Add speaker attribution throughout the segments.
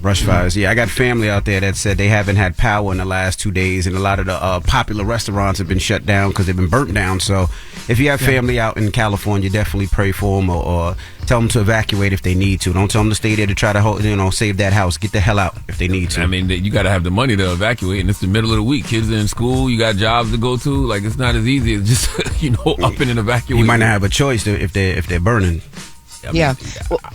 Speaker 1: Brush fires. Yeah, I got family out there that said they haven't had power in the last 2 days, and a lot of the popular restaurants have been shut down because they've been burnt down. So if you have family out in California, definitely pray for them or tell them to evacuate if they need to. Don't tell them to stay there to try to save that house. Get the hell out if they need to.
Speaker 2: I mean, you got to have the money to evacuate, and it's the middle of the week. Kids are in school. You got jobs to go to. Like, it's not as easy as just up and evacuate.
Speaker 1: You might not have a choice if they're burning.
Speaker 2: I mean,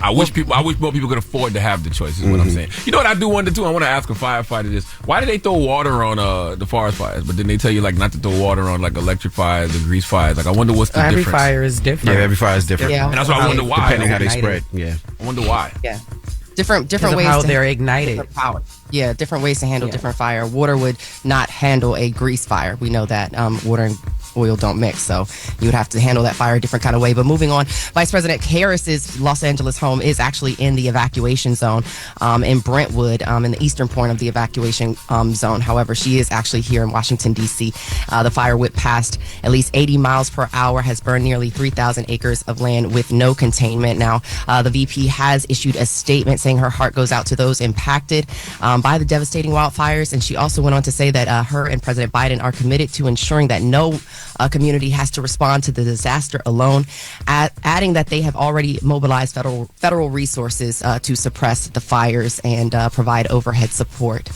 Speaker 2: I wish more people could afford to have the choice. Is what I'm saying. You know what I do wonder too? I want to ask a firefighter this: why do they throw water on the forest fires, but then they tell you like not to throw water on like electric fires or grease fires? Like, I wonder what's the difference.
Speaker 3: Every fire is different.
Speaker 1: Yeah, every fire is different.
Speaker 3: Yeah,
Speaker 2: and that's why I wonder why.
Speaker 1: Depending how they spread. Yeah,
Speaker 2: I wonder why.
Speaker 4: Yeah, different ways
Speaker 3: how
Speaker 4: to
Speaker 3: they're ignited.
Speaker 4: Different power. Yeah, different ways to handle different fire. Water would not handle a grease fire. We know that. Water and oil don't mix, so you would have to handle that fire a different kind of way. But moving on, Vice President Harris's Los Angeles home is actually in the evacuation zone in Brentwood, in the eastern point of the evacuation zone. However, she is actually here in Washington, D.C. The fire whipped past at least 80 miles per hour, has burned nearly 3,000 acres of land with no containment. Now, the VP has issued a statement saying her heart goes out to those impacted by the devastating wildfires, and she also went on to say that her and President Biden are committed to ensuring that no community has to respond to the disaster alone, adding that they have already mobilized federal resources to suppress the fires and provide overhead support.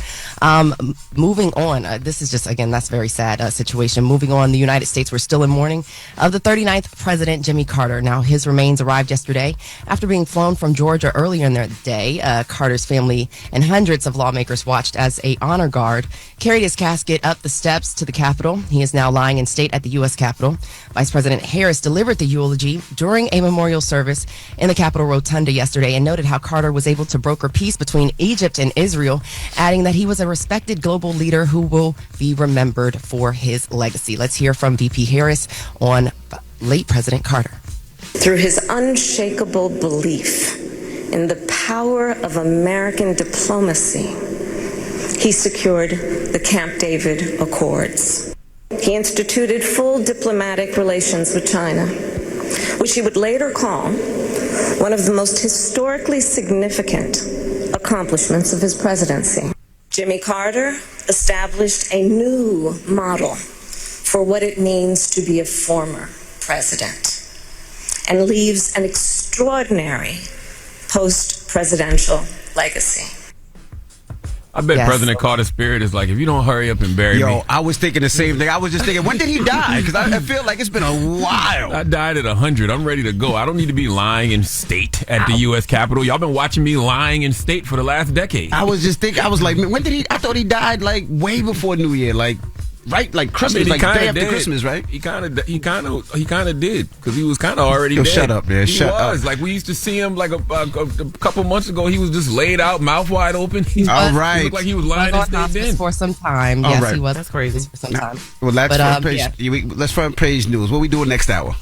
Speaker 4: Moving on, this is just, again, that's a very sad situation. Moving on, the United States, we're still in mourning of the 39th President, Jimmy Carter. Now, his remains arrived yesterday after being flown from Georgia earlier in the day. Carter's family and hundreds of lawmakers watched as a honor guard carried his casket up the steps to the Capitol. He is now lying in state at the U.S. Capitol. Vice President Harris delivered the eulogy during a memorial service in the Capitol Rotunda yesterday and noted how Carter was able to broker peace between Egypt and Israel, adding that he was a respected global leader who will be remembered for his legacy. Let's hear from VP Harris on late President Carter.
Speaker 5: Through his unshakable belief in the power of American diplomacy, he secured the Camp David Accords. He instituted full diplomatic relations with China, which he would later call one of the most historically significant accomplishments of his presidency. Jimmy Carter established a new model for what it means to be a former president and leaves an extraordinary post-presidential legacy.
Speaker 2: I bet President Carter's spirit is like, if you don't hurry up and bury me.
Speaker 1: I was thinking the same thing. I was just thinking, when did he die? Because I feel like it's been a while.
Speaker 2: I died at 100. I'm ready to go. I don't need to be lying in state at the U.S. Capitol. Y'all been watching me lying in state for the last decade.
Speaker 1: I was just thinking, I was like, when did he? I thought he died like way before New Year, like right, like Christmas, like the day after Christmas, right?
Speaker 2: He kind of did because he was kind of already dead.
Speaker 1: Shut up, man. Shut up.
Speaker 2: Like, we used to see him like a couple months ago. He was just laid out, mouth wide open.
Speaker 1: All right.
Speaker 2: He looked like he was lying in state then.
Speaker 4: For some time.
Speaker 1: All
Speaker 4: yes,
Speaker 1: right.
Speaker 4: he was.
Speaker 3: That's crazy.
Speaker 4: For some time.
Speaker 1: Well, that's front page. Let's front page news. What we doing next hour?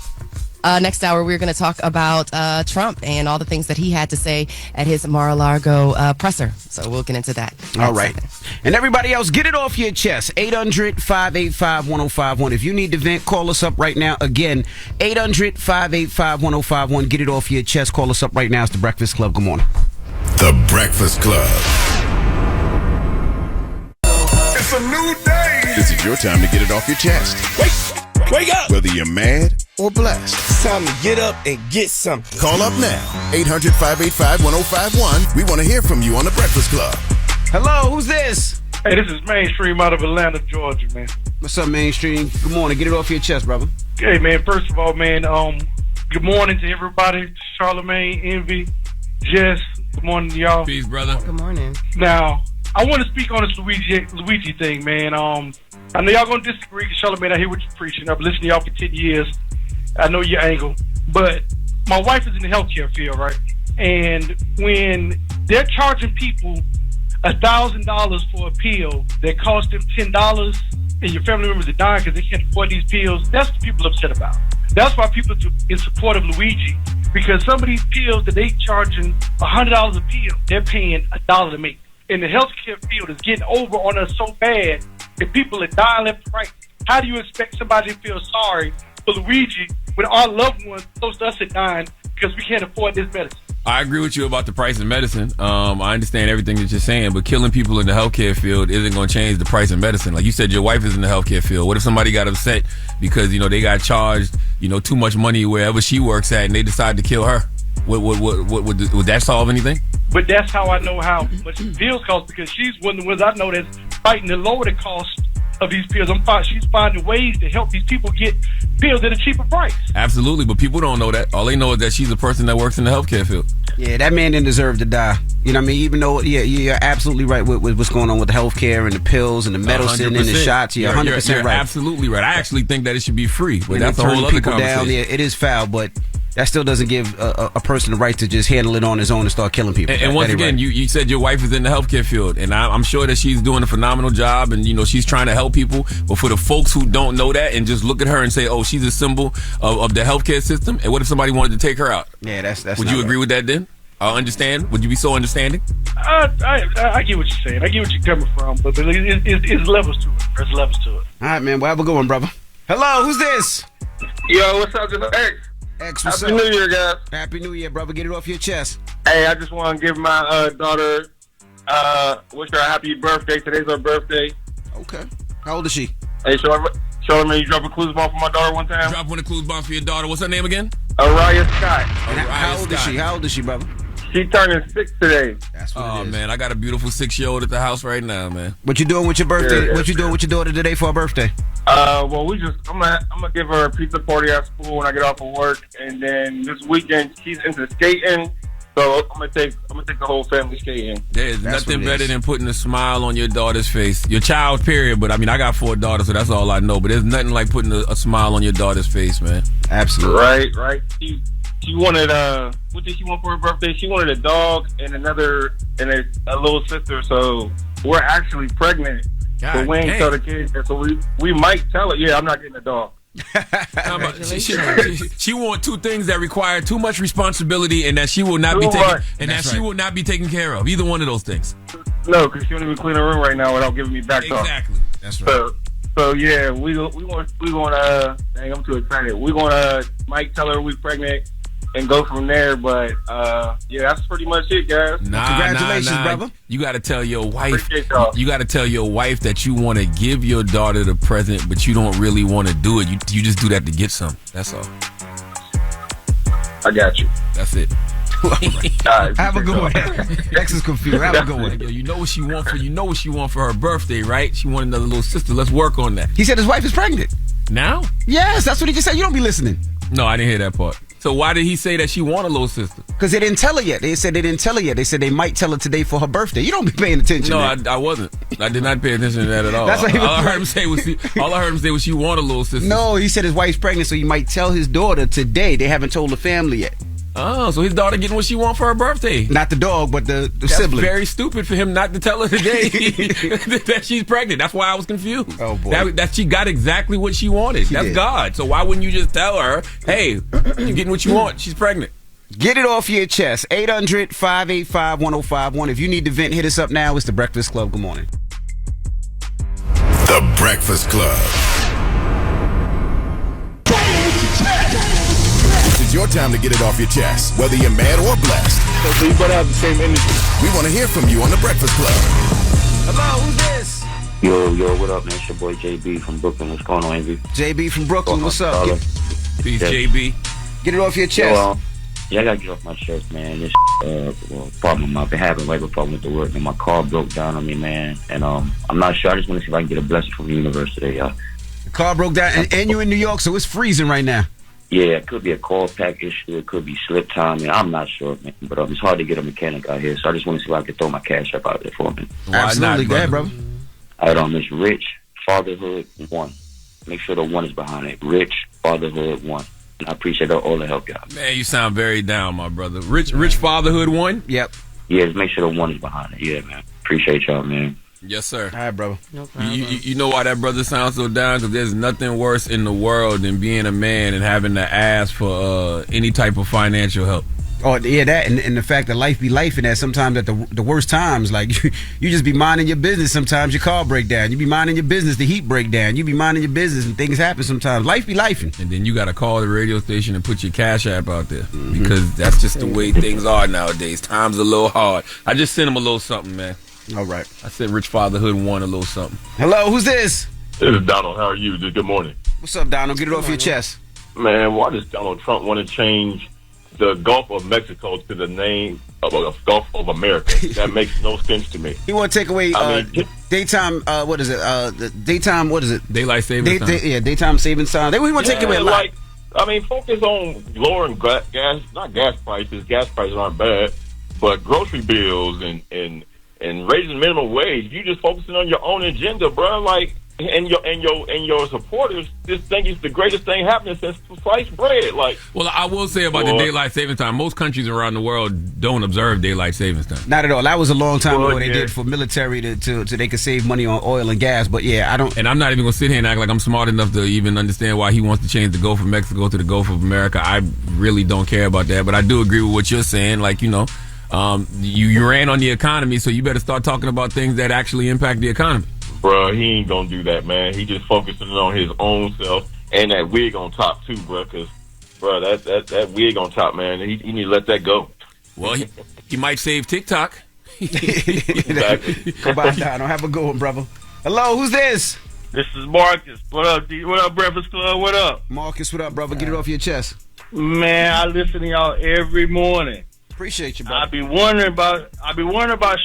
Speaker 4: Next hour, we're going to talk about Trump and all the things that he had to say at his Mar-a-Lago presser. So we'll get into that.
Speaker 1: All right. And everybody else, get it off your chest. 800-585-1051. If you need to vent, call us up right now. Again, 800-585-1051. Get it off your chest. Call us up right now. It's The Breakfast Club. Good morning.
Speaker 6: The Breakfast Club.
Speaker 7: It's a new day.
Speaker 6: This is your time to get it off your chest.
Speaker 7: Wake up.
Speaker 6: Whether you're mad or blessed.
Speaker 7: It's time to get up and get something.
Speaker 6: Call up now. 800-585-1051. We want to hear from you on The Breakfast Club.
Speaker 1: Hello, who's this?
Speaker 8: Hey, this is Mainstream out of Atlanta, Georgia, man.
Speaker 1: What's up, Mainstream? Good morning. Get it off your chest, brother.
Speaker 8: Hey, man, first of all, man, good morning to everybody. Charlamagne, Envy, Jess, good morning to y'all.
Speaker 2: Peace, brother.
Speaker 3: Good morning.
Speaker 8: Now, I want to speak on this Luigi thing, man. I know y'all going to disagree, Charlamagne, I hear what you're preaching. I've been listening to y'all for 10 years. I know your angle. But my wife is in the healthcare field, right? And when they're charging people $1,000 for a pill that cost them $10 and your family members are dying because they can't afford these pills, that's what people are upset about. That's why people are in support of Luigi, because some of these pills that they charging $100 a pill, they're paying $1 to make. And the healthcare field is getting over on us so bad that people are dying left and right. How do you expect somebody to feel sorry for Luigi when our loved ones close to us are dying because we can't afford this medicine?
Speaker 2: I agree with you about the price of medicine. I understand everything that you're saying, but killing people in the healthcare field isn't going to change the price of medicine. Like you said, your wife is in the healthcare field. What if somebody got upset because, they got charged, too much money wherever she works at and they decide to kill her? Would that solve anything?
Speaker 8: But that's how I know how much pills cost, because she's one of the ones I know that's fighting to lower the cost of these pills. She's finding ways to help these people get pills at a cheaper price.
Speaker 2: Absolutely, but people don't know that. All they know is that she's a person that works in the healthcare field.
Speaker 1: Yeah, that man didn't deserve to die. You know what I mean? Even though, you're absolutely right with what's going on with the healthcare and the pills and the medicine
Speaker 2: 100%.
Speaker 1: and the shots. Yeah, 100%
Speaker 2: you're
Speaker 1: right.
Speaker 2: Absolutely right. I actually think that it should be free, but that's a
Speaker 1: turning
Speaker 2: whole other
Speaker 1: people
Speaker 2: conversation.
Speaker 1: down, yeah, it is foul, but that still doesn't give a person the right to just handle it on his own and start killing people.
Speaker 2: And once again,
Speaker 1: right.
Speaker 2: you said your wife is in the healthcare field, and I'm sure that she's doing a phenomenal job, and she's trying to help people. But for the folks who don't know that and just look at her and say, "Oh, she's a symbol of the healthcare system," and what if somebody wanted to take her out?
Speaker 1: Yeah, that's.
Speaker 2: Would you agree with that then? Understand? Would you be so understanding?
Speaker 8: I get what you're saying. I get what you're coming from, but it's levels to it. There's levels to it.
Speaker 1: All right, man. Well, have a good one, brother. Hello, who's this?
Speaker 9: Yo, what's up? This is X.
Speaker 1: X, what's
Speaker 9: Happy
Speaker 1: up?
Speaker 9: New Year, guys.
Speaker 1: Happy New Year, brother. Get it off your chest.
Speaker 9: Hey, I just want to give my daughter, wish her a happy birthday. Today's her birthday.
Speaker 1: Okay. How old is she?
Speaker 9: Hey, Charlamagne, you drop a clues bomb for my daughter one time?
Speaker 2: Drop one of the clues bomb for your daughter. What's her name again?
Speaker 9: Arce Scott.
Speaker 1: How old is she? How old is she, brother?
Speaker 9: She turning 6 today.
Speaker 1: That's what it is.
Speaker 2: Man, I got a beautiful 6-year-old at the house right now, man.
Speaker 1: What you doing with your birthday? What you doing with your daughter today for her birthday?
Speaker 9: Well, I'm gonna give her a pizza party at school when I get off of work, and then this weekend she's into skating, so I'm gonna take the whole family skating.
Speaker 2: There's nothing better than putting a smile on your daughter's face, your child, period. But I mean, I got 4 daughters, so that's all I know. But there's nothing like putting a smile on your daughter's face, man.
Speaker 1: Absolutely.
Speaker 9: Right. She wanted what did she want for her birthday? She wanted a dog and a little sister. So we're actually pregnant. So we ain't tell the kids that. So we might tell her, yeah, I'm not getting a dog.
Speaker 2: She want 2 things that require too much responsibility and that she will not be taken she will not be taken care of. Either one of those things.
Speaker 9: No, because she don't even clean her room right now without giving me back talk.
Speaker 2: Exactly. That's right.
Speaker 9: So yeah, we gonna dang, I'm too excited. We gonna might tell her we pregnant and go from there, but yeah, that's pretty much it, guys.
Speaker 1: Congratulations, brother.
Speaker 2: You got to tell your wife. You got to tell your wife that you want to give your daughter the present, but you don't really want to do it. You just do that to get some. That's all.
Speaker 9: I got you.
Speaker 2: That's it.
Speaker 1: Have a good one. X is confused. Have a good one.
Speaker 2: Yo, you know what she want for her birthday, right? She want another little sister. Let's work on that.
Speaker 1: He said his wife is pregnant.
Speaker 2: Now?
Speaker 1: Yes, that's what he just said. You don't be listening.
Speaker 2: No, I didn't hear that part. So why did he say that she want a little sister?
Speaker 1: Because they didn't tell her yet. They said they didn't tell her yet. They said they might tell her today for her birthday. You don't be paying attention.
Speaker 2: No, I wasn't. I did not pay attention to that at all.
Speaker 1: That's what
Speaker 2: all I heard him say was she want a little sister.
Speaker 1: No, he said his wife's pregnant, so he might tell his daughter today. They haven't told the family yet.
Speaker 2: Oh, so his daughter getting what she want for her birthday.
Speaker 1: Not the dog, but the
Speaker 2: That's
Speaker 1: sibling.
Speaker 2: Very stupid for him not to tell her today that she's pregnant. That's why I was confused.
Speaker 1: Oh, boy.
Speaker 2: That she got exactly what she wanted. That's
Speaker 1: did.
Speaker 2: God. So why wouldn't you just tell her, hey, you're getting what you want. She's pregnant.
Speaker 1: Get it off your chest. 800-585-1051. If you need to vent, hit us up now. It's The Breakfast Club. Good morning.
Speaker 6: The Breakfast Club. It's your time to get it off your chest, whether you're mad or blessed.
Speaker 9: So you better have the same energy.
Speaker 6: We want to hear from you on The Breakfast Club.
Speaker 1: Hello, who's this?
Speaker 10: Yo, what up, man? It's your boy JB from Brooklyn. What's going on, Envy?
Speaker 1: JB from Brooklyn. What's up?
Speaker 2: Peace, JB.
Speaker 1: Get it off your chest.
Speaker 10: Yeah, I gotta get off my chest, man. This problem I've been having right before I went to work, and my car broke down on me, man. And I'm not sure. I just want to see if I can get a blessing from the universe today, y'all.
Speaker 1: The car broke down, and you're in New York, so it's freezing right now.
Speaker 10: Yeah, it could be a call pack issue. It could be slip time. I'm not sure, man. But it's hard to get a mechanic out here, so I just want to see if I can throw my cash up out there for me.
Speaker 1: Absolutely, go ahead, brother.
Speaker 10: All right, Miss Rich, Fatherhood 1. Make sure the 1 is behind it. Rich, Fatherhood 1. And I appreciate all the help, y'all.
Speaker 2: Man, you sound very down, my brother. Rich Fatherhood 1?
Speaker 1: Yep.
Speaker 10: Yeah, just make sure the 1 is behind it. Yeah, man. Appreciate y'all, man.
Speaker 2: Yes, sir.
Speaker 1: All right, brother.
Speaker 3: No problem.
Speaker 2: You know why that brother sounds so down? Because there's nothing worse in the world than being a man and having to ask for any type of financial help.
Speaker 1: Oh yeah, that and the fact that life be life, and that sometimes at the worst times, like you just be minding your business. Sometimes your car break down. You be minding your business, the heat break down. You be minding your business, and things happen sometimes. Life be lifing.
Speaker 2: And then you got to call the radio station and put your Cash App out there because that's just the way things are nowadays. Times a little hard. I just sent him a little something, man.
Speaker 1: All right.
Speaker 2: I sent Rich Fatherhood 1 a little something.
Speaker 1: Hello, who's this?
Speaker 11: This is Donald. How are you? Good morning.
Speaker 1: What's up, Donald? Get it off your chest.
Speaker 11: Man, why does Donald Trump want to change the Gulf of Mexico to the name of Gulf of America? That makes no sense to me.
Speaker 1: He want to take away daytime. What is it? The daytime. What is it?
Speaker 2: Daylight savings time.
Speaker 1: Yeah, daytime savings time. He want to take away a lot.
Speaker 11: Focus on lowering gas. Not gas prices. Gas prices aren't bad, but grocery bills and raising minimum wage. You just focusing on your own agenda, bro. Like. And your supporters just think it's the greatest thing happening since sliced bread. Like,
Speaker 2: well, I will say about the daylight savings time. Most countries around the world don't observe daylight savings time.
Speaker 1: Not at all. That was a long time ago. They did for military so they could save money on oil and gas. But yeah, I don't.
Speaker 2: And I'm not even gonna sit here and act like I'm smart enough to even understand why he wants to change the Gulf of Mexico to the Gulf of America. I really don't care about that. But I do agree with what you're saying. Like, you ran on the economy, so you better start talking about things that actually impact the economy.
Speaker 11: Bro, he ain't gonna do that, man. He just focusing on his own self and that wig on top too, bro. Because, bro, that wig on top, man. He need to let that go.
Speaker 2: Well, he might save TikTok.
Speaker 1: Exactly. Goodbye, Donald. Have a good one, brother. Hello, who's this?
Speaker 9: This is Marcus. What up, D? What up, Breakfast Club? What up?
Speaker 1: Marcus, what up, brother? Get it off your chest.
Speaker 9: Man, I listen to y'all every morning.
Speaker 1: Appreciate you, brother.
Speaker 9: I be wondering about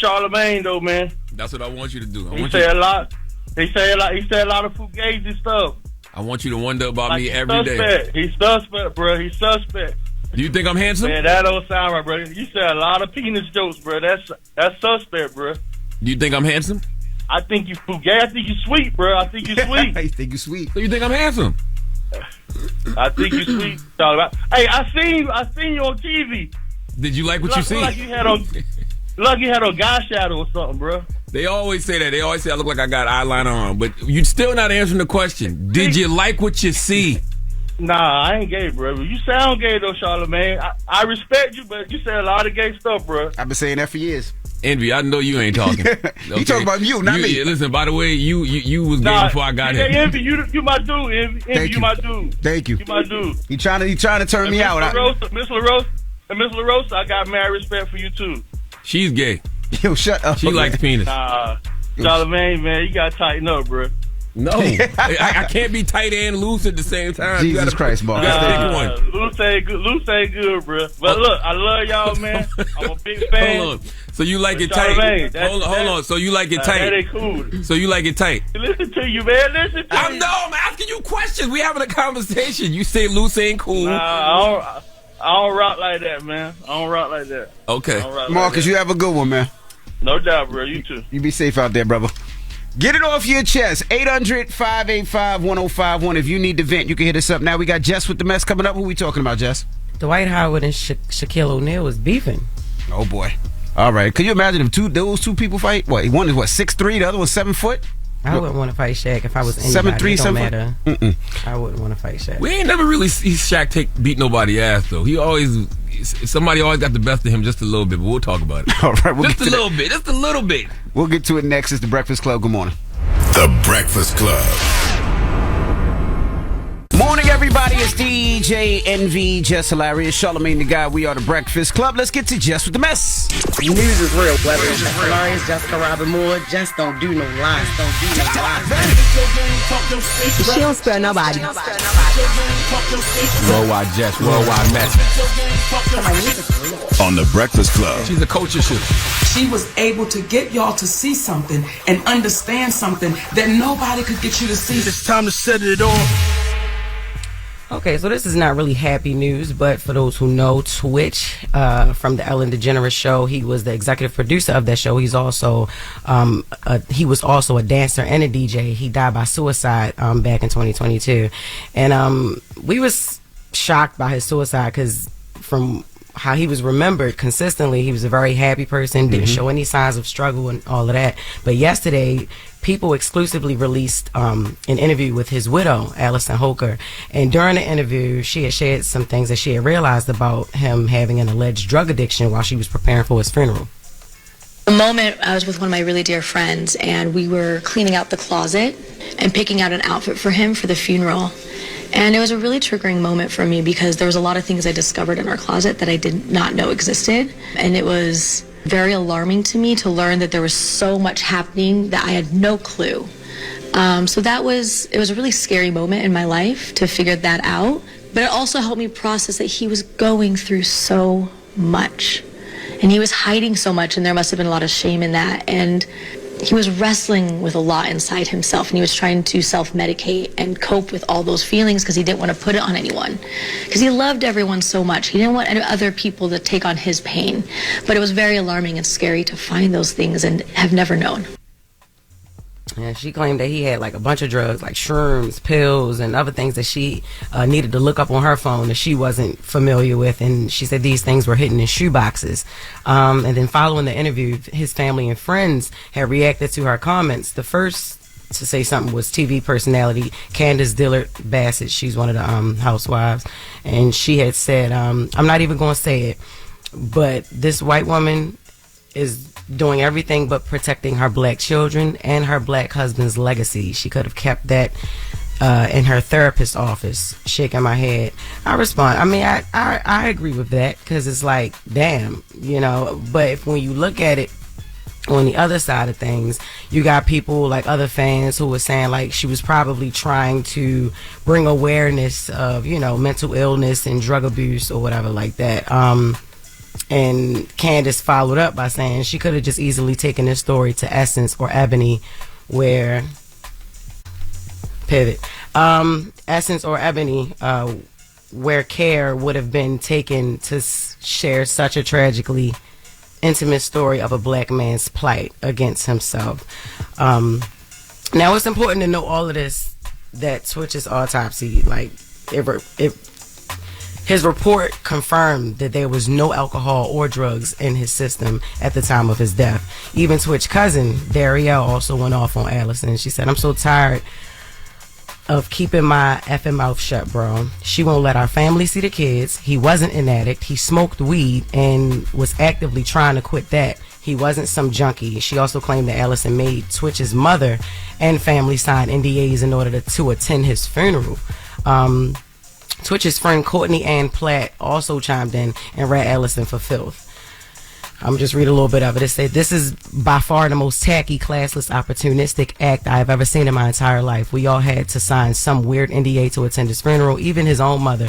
Speaker 9: Charlamagne though, man.
Speaker 2: That's what I want you to do.
Speaker 9: He say a lot of fugazi stuff.
Speaker 2: I want you to wonder about me every day.
Speaker 9: He's suspect, bro. He's suspect.
Speaker 2: Do you think I'm handsome?
Speaker 9: Man, that don't sound right, bro. You say a lot of penis jokes, bro. That's suspect, bro.
Speaker 2: Do you think I'm handsome?
Speaker 9: I think you fugazi. I think you sweet, bro. I think you sweet.
Speaker 1: I think you sweet.
Speaker 2: So you think I'm handsome?
Speaker 9: I think you sweet. Hey, I seen you on TV.
Speaker 2: Did you like what you see?
Speaker 9: Like you had on guy shadow or something, bro.
Speaker 2: They always say that. They always say I look like I got eyeliner on. But you're still not answering the question. Did you like what you see?
Speaker 9: Nah, I ain't gay, bro. You sound gay, though, Charlamagne. I respect you, but you say a lot of gay stuff, bro.
Speaker 1: I've been saying that for years.
Speaker 2: Envy, I know you ain't talking. Okay.
Speaker 1: You talking about you, not me.
Speaker 2: Listen, by the way, you was gay before I got here.
Speaker 9: Envy, you my dude. Envy, you my dude.
Speaker 1: Thank you.
Speaker 9: You my dude.
Speaker 1: You trying to turn me out.
Speaker 9: Miss LaRosa, I got mad respect for you, too.
Speaker 2: She's gay.
Speaker 1: Yo, shut up.
Speaker 2: She likes penis.
Speaker 9: Nah, Charlamagne, man, you gotta tighten up, bro.
Speaker 2: No, I can't be tight and loose at the same time.
Speaker 1: Jesus Christ, Mark.
Speaker 2: You gotta pick one.
Speaker 9: Loose ain't good, bro. But look, I love y'all, man. I'm a big fan.
Speaker 2: Hold on. So you like it tight? Hold on. So you like it tight?
Speaker 9: That ain't cool.
Speaker 2: So you like it tight?
Speaker 9: Listen to you, man. Listen to you.
Speaker 2: I'm asking you questions. We having a conversation. You say loose ain't cool.
Speaker 9: Nah, I don't rock like that, man. I don't rock like that.
Speaker 2: Okay.
Speaker 1: Marcus, you have a good one, man.
Speaker 9: No doubt, bro. You too.
Speaker 1: You be safe out there, brother. Get it off your chest. 800-585-1051. If you need to vent, you can hit us up. Now we got Jess with the mess coming up. Who we talking about, Jess?
Speaker 3: Dwight Howard and Shaquille O'Neal was beefing.
Speaker 1: Oh, boy. All right. Could you imagine if those two people fight? What? One is 6'3", the other one's 7 foot?
Speaker 3: I wouldn't want to fight Shaq if I was anybody.
Speaker 1: 7'3", 7
Speaker 3: matter.
Speaker 1: Mm-mm.
Speaker 3: I wouldn't want to fight Shaq.
Speaker 2: We ain't never really see Shaq beat nobody ass, though. Somebody always got the best of him just a little bit, but we'll talk about it.
Speaker 1: All right.
Speaker 2: Just a little bit.
Speaker 1: We'll get to it next. It's The Breakfast Club. Good morning.
Speaker 6: The Breakfast Club.
Speaker 1: Morning, everybody. It's DJ NV, Jess Hilarious, Charlamagne the Guy. We are The Breakfast Club. Let's get to Jess with the mess.
Speaker 12: News is real. Whether it's Jess Hilarious, Jessica Robin Moore, just don't do no lies.
Speaker 13: She don't spare nobody.
Speaker 2: Worldwide Jess, worldwide mess.
Speaker 6: On The Breakfast Club.
Speaker 2: She's a culture shift.
Speaker 14: She was able to get y'all to see something and understand something that nobody could get you to see.
Speaker 7: It's time to set it off.
Speaker 3: Okay, so this is not really happy news, but for those who know Twitch from the Ellen DeGeneres show, he was the executive producer of that show. He was also a dancer and a DJ. He died by suicide back in 2022, and we was shocked by his suicide because from how he was remembered consistently. He was a very happy person, didn't show any signs of struggle and all of that. But yesterday, People exclusively released an interview with his widow, Allison Holker. And during the interview, she had shared some things that she had realized about him having an alleged drug addiction while she was preparing for his funeral.
Speaker 15: The moment I was with one of my really dear friends, and we were cleaning out the closet and picking out an outfit for him for the funeral. And it was a really triggering moment for me because there was a lot of things I discovered in our closet that I did not know existed. And it was very alarming to me to learn that there was so much happening that I had no clue. So it was a really scary moment in my life to figure that out. But it also helped me process that he was going through so much. And he was hiding so much, and there must have been a lot of shame in that. And he was wrestling with a lot inside himself, and he was trying to self-medicate and cope with all those feelings because he didn't want to put it on anyone. Because he loved everyone so much. He didn't want other people to take on his pain. But it was very alarming and scary to find those things and have never known.
Speaker 3: Yeah, she claimed that he had like a bunch of drugs, like shrooms, pills, and other things that she needed to look up on her phone that she wasn't familiar with. And she said these things were hidden in shoe boxes. And then following the interview, his family and friends had reacted to her comments. The first to say something was TV personality Candace Dillard Bassett. She's one of the housewives. And she had said, I'm not even going to say it, but this white woman is doing everything but protecting her black children and her black husband's legacy. She could have kept that in her therapist's office. Shaking my head, I respond, I mean, I agree with that, because it's like, damn, you know. But if when you look at it on the other side of things, you got people like other fans who were saying like she was probably trying to bring awareness of, you know, mental illness and drug abuse or whatever like that. And Candace followed up by saying she could have just easily taken this story to Essence or Ebony, where Essence or Ebony, where care would have been taken to share such a tragically intimate story of a black man's plight against himself. Now it's important to know all of this, that Twitch's autopsy, like his report confirmed that there was no alcohol or drugs in his system at the time of his death. Even Twitch's cousin, Derrick, also went off on Allison. She said, I'm so tired of keeping my effing mouth shut, bro. She won't let our family see the kids. He wasn't an addict. He smoked weed and was actively trying to quit that. He wasn't some junkie. She also claimed that Allison made Twitch's mother and family sign NDAs in order to attend his funeral. Twitch's friend Courtney Ann Platt also chimed in and read Allison for filth. I'm just read a little bit of it. It said, this is by far the most tacky, classless, opportunistic act I have ever seen in my entire life. We all had to sign some weird NDA to attend his funeral. Even his own mother,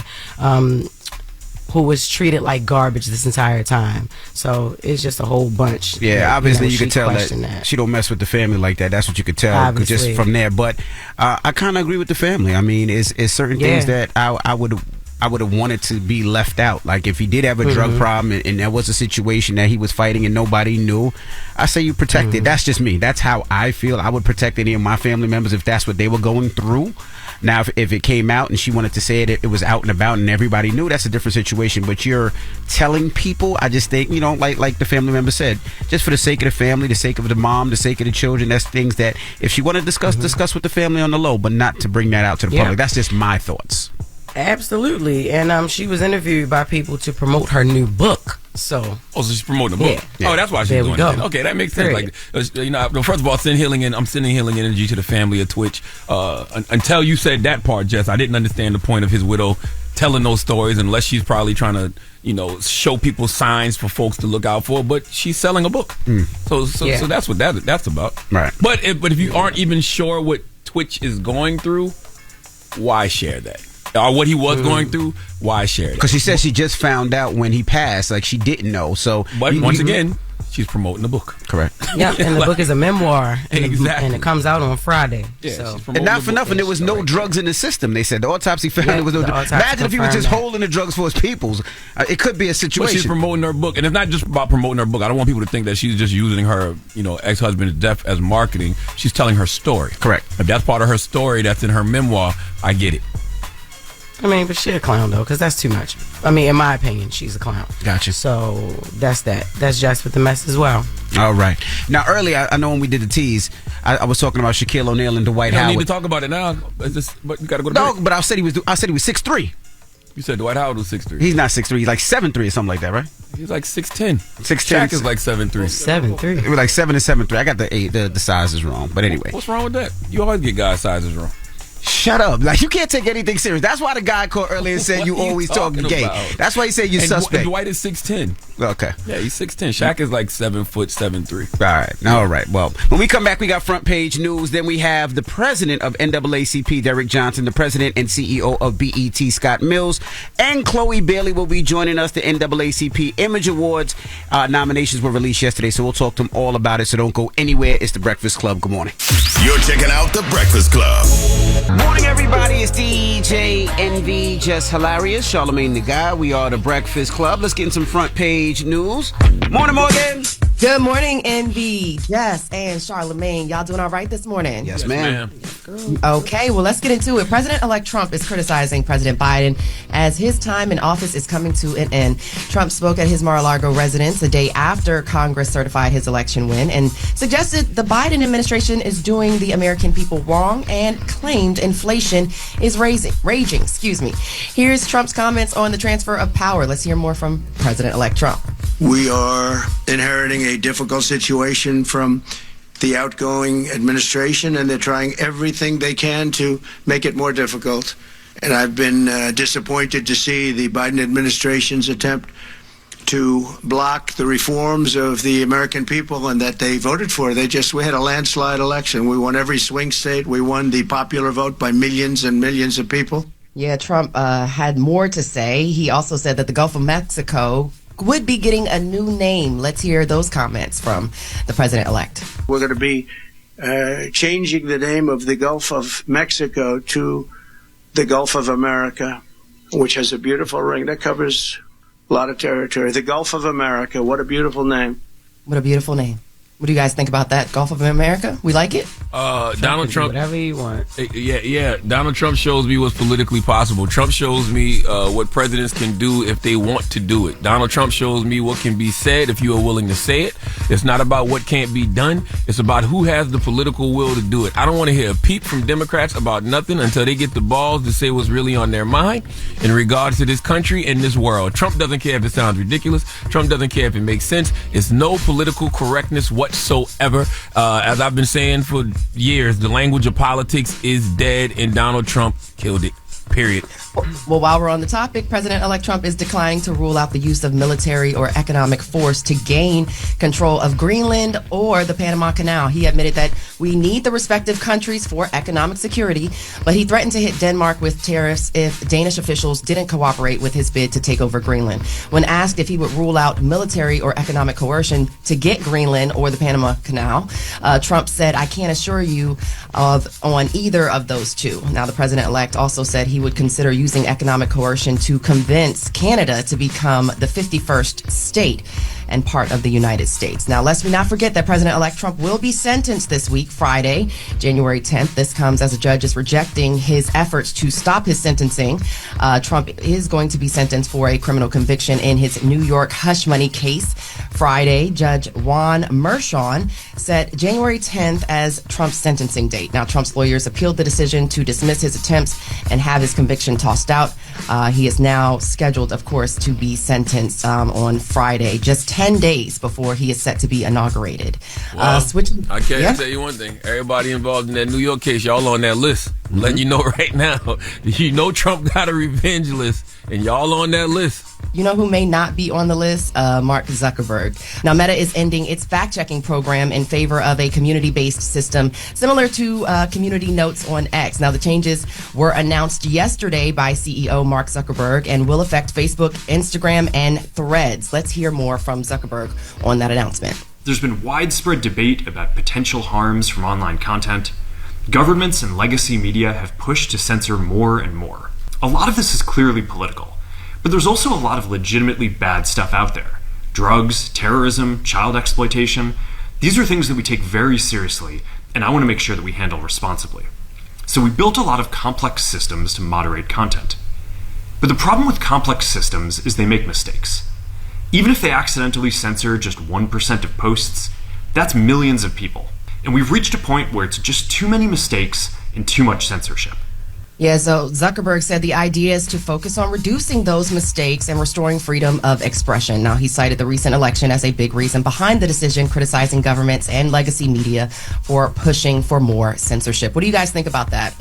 Speaker 3: who was treated like garbage this entire time. So it's just a whole bunch.
Speaker 1: Yeah,
Speaker 3: that,
Speaker 1: obviously you
Speaker 3: could
Speaker 1: tell that she don't mess with the family like that. That's what you could tell just from there. But I kind of agree with the family. I mean, it's certain things that I would have wanted to be left out. Like if he did have a drug problem and there was a situation that he was fighting and nobody knew, I say you protect it. That's just me. That's how I feel. I would protect any of my family members if that's what they were going through. Now, if it came out and she wanted to say it was out and about and everybody knew, that's a different situation. But you're telling people, I just think, you know, like the family member said, just for the sake of the family, the sake of the mom, the sake of the children, that's things that if she want to discuss with the family on the low, but not to bring that out to the public. That's just my thoughts.
Speaker 3: Absolutely. And she was interviewed by people to promote her new book. So
Speaker 2: she's promoting the book. Oh, that's why she's doing it. Okay, that makes sense. Like, you know, first of all, I'm sending healing energy to the family of Twitch. Until you said that part, Jess, I didn't understand the point of his widow telling those stories, unless she's probably trying to, you know, show people signs for folks to look out for. But she's selling a book, so that's what that's about.
Speaker 1: Right.
Speaker 2: But if you aren't even sure what Twitch is going through, why share that? Or what he was going through, why share it?
Speaker 1: Because she said she just found out when he passed, like she didn't know. So,
Speaker 2: but once again, she's promoting the book.
Speaker 1: Correct.
Speaker 3: Yeah, and the book is a memoir, and it comes out on Friday.
Speaker 1: Yeah, so. And not for nothing, there was no drugs in the system. They said the autopsy found there was no drugs. Imagine if he was just holding the drugs for his peoples. It could be a situation.
Speaker 2: But she's promoting her book, and it's not just about promoting her book. I don't want people to think that she's just using her, you know, ex-husband's death as marketing. She's telling her story.
Speaker 1: Correct.
Speaker 2: If that's part of her story, that's in her memoir. I get it.
Speaker 3: I mean, but she a clown, though, because that's too much. I mean, in my opinion, she's a clown.
Speaker 1: Gotcha.
Speaker 3: So that's that. That's Jess with the Mess as well.
Speaker 1: All right. Now, earlier, I know when we did the tease, I was talking about Shaquille O'Neal and Dwight Howard.
Speaker 2: You don't need to talk about it now. But you got to go to
Speaker 1: No,
Speaker 2: break.
Speaker 1: but I said he was 6'3".
Speaker 2: You said Dwight Howard was 6'3".
Speaker 1: He's not 6'3". He's like 7'3" or something like that, right?
Speaker 2: He's like 6'10".
Speaker 1: 6'10".
Speaker 2: Shaq is like 7'3".
Speaker 3: 7'3".
Speaker 1: It was like 7 and 7'3". I got the sizes wrong, but anyway.
Speaker 2: What's wrong with that? You always get guys' sizes wrong.
Speaker 1: Shut up. Like, you can't take anything serious. That's why the guy called earlier and said you always talking gay.
Speaker 2: About?
Speaker 1: That's why he said you're suspect.
Speaker 2: And Dwight is 6'10".
Speaker 1: Okay.
Speaker 2: Yeah, he's 6'10". Shaq is like 7'7".
Speaker 1: All right. Well, when we come back, we got front page news. Then we have the president of NAACP, Derrick Johnson, the president and CEO of BET, Scott Mills, and Chloe Bailey will be joining us. The NAACP Image Awards nominations were released yesterday, so we'll talk to them all about it. So don't go anywhere. It's the Breakfast Club. Good morning.
Speaker 6: You're checking out the Breakfast Club.
Speaker 1: Morning, everybody. It's DJ NV, Jess Hilarious, Charlamagne the Guy. We are the Breakfast Club. Let's get in some front page news. Morning, Morgan.
Speaker 4: Good morning, NV, Jess, and Charlamagne. Y'all doing all right this morning?
Speaker 1: Yes, ma'am.
Speaker 4: Okay, well, let's get into it. President-elect Trump is criticizing President Biden as his time in office is coming to an end. Trump spoke at his Mar-a-Lago residence a day after Congress certified his election win and suggested the Biden administration is doing the American people wrong and claimed inflation is raging. Here's Trump's comments on the transfer of power. Let's hear more from President-elect Trump.
Speaker 7: We are inheriting a difficult situation from the outgoing administration, and they're trying everything they can to make it more difficult. And I've been disappointed to see the Biden administration's attempt to block the reforms of the American people and that they voted for. We had a landslide election. We won every swing state. We won the popular vote by millions and millions of people.
Speaker 4: Yeah, Trump had more to say. He also said that the Gulf of Mexico would be getting a new name. Let's hear those comments from the president-elect.
Speaker 7: We're going to be changing the name of the Gulf of Mexico to the Gulf of America, which has a beautiful ring that covers a lot of territory. The Gulf of America. What a beautiful name.
Speaker 4: What a beautiful name. What do you guys think about that? Gulf of America? We like it?
Speaker 2: Donald Trump.
Speaker 3: Whatever you want.
Speaker 2: Yeah. Donald Trump shows me what's politically possible. Trump shows me what presidents can do if they want to do it. Donald Trump shows me what can be said if you are willing to say it. It's not about what can't be done. It's about who has the political will to do it. I don't want to hear a peep from Democrats about nothing until they get the balls to say what's really on their mind in regards to this country and this world. Trump doesn't care if it sounds ridiculous. Trump doesn't care if it makes sense. It's no political correctness whatsoever. As I've been saying for years, the language of politics is dead, and Donald Trump killed it. Period.
Speaker 4: Well, while we're on the topic, President-elect Trump is declining to rule out the use of military or economic force to gain control of Greenland or the Panama Canal. He admitted that we need the respective countries for economic security, but he threatened to hit Denmark with tariffs if Danish officials didn't cooperate with his bid to take over Greenland. When asked if he would rule out military or economic coercion to get Greenland or the Panama Canal, Trump said, "I can't assure you on either of those two." Now, the president-elect also said he would consider using economic coercion to convince Canada to become the 51st state and part of the United States. Now, lest we not forget that President-elect Trump will be sentenced this week, Friday, January 10th. This comes as a judge is rejecting his efforts to stop his sentencing. Trump is going to be sentenced for a criminal conviction in his New York hush money case. Friday, Judge Juan Mershon set January 10th as Trump's sentencing date. Now, Trump's lawyers appealed the decision to dismiss his attempts and have his conviction tossed out. He is now scheduled, of course, to be sentenced on Friday, just 10 days before he is set to be inaugurated.
Speaker 2: Well, I can't tell you one thing. Everybody involved in that New York case, y'all on that list. I'm letting you know right now. You know Trump got a revenge list, and y'all on that list.
Speaker 4: You know who may not be on the list? Mark Zuckerberg. Now, Meta is ending its fact-checking program in favor of a community-based system similar to Community Notes on X. Now, the changes were announced yesterday by CEO Mark Zuckerberg and will affect Facebook, Instagram, and Threads. Let's hear more from Zuckerberg on that announcement.
Speaker 16: There's been widespread debate about potential harms from online content. Governments and legacy media have pushed to censor more and more. A lot of this is clearly political. But there's also a lot of legitimately bad stuff out there. Drugs, terrorism, child exploitation. These are things that we take very seriously, and I want to make sure that we handle responsibly. So we built a lot of complex systems to moderate content. But the problem with complex systems is they make mistakes. Even if they accidentally censor just 1% of posts, that's millions of people. And we've reached a point where it's just too many mistakes and too much censorship.
Speaker 4: Yeah, so Zuckerberg said the idea is to focus on reducing those mistakes and restoring freedom of expression. Now, he cited the recent election as a big reason behind the decision, criticizing governments and legacy media for pushing for more censorship. What do you guys think about that?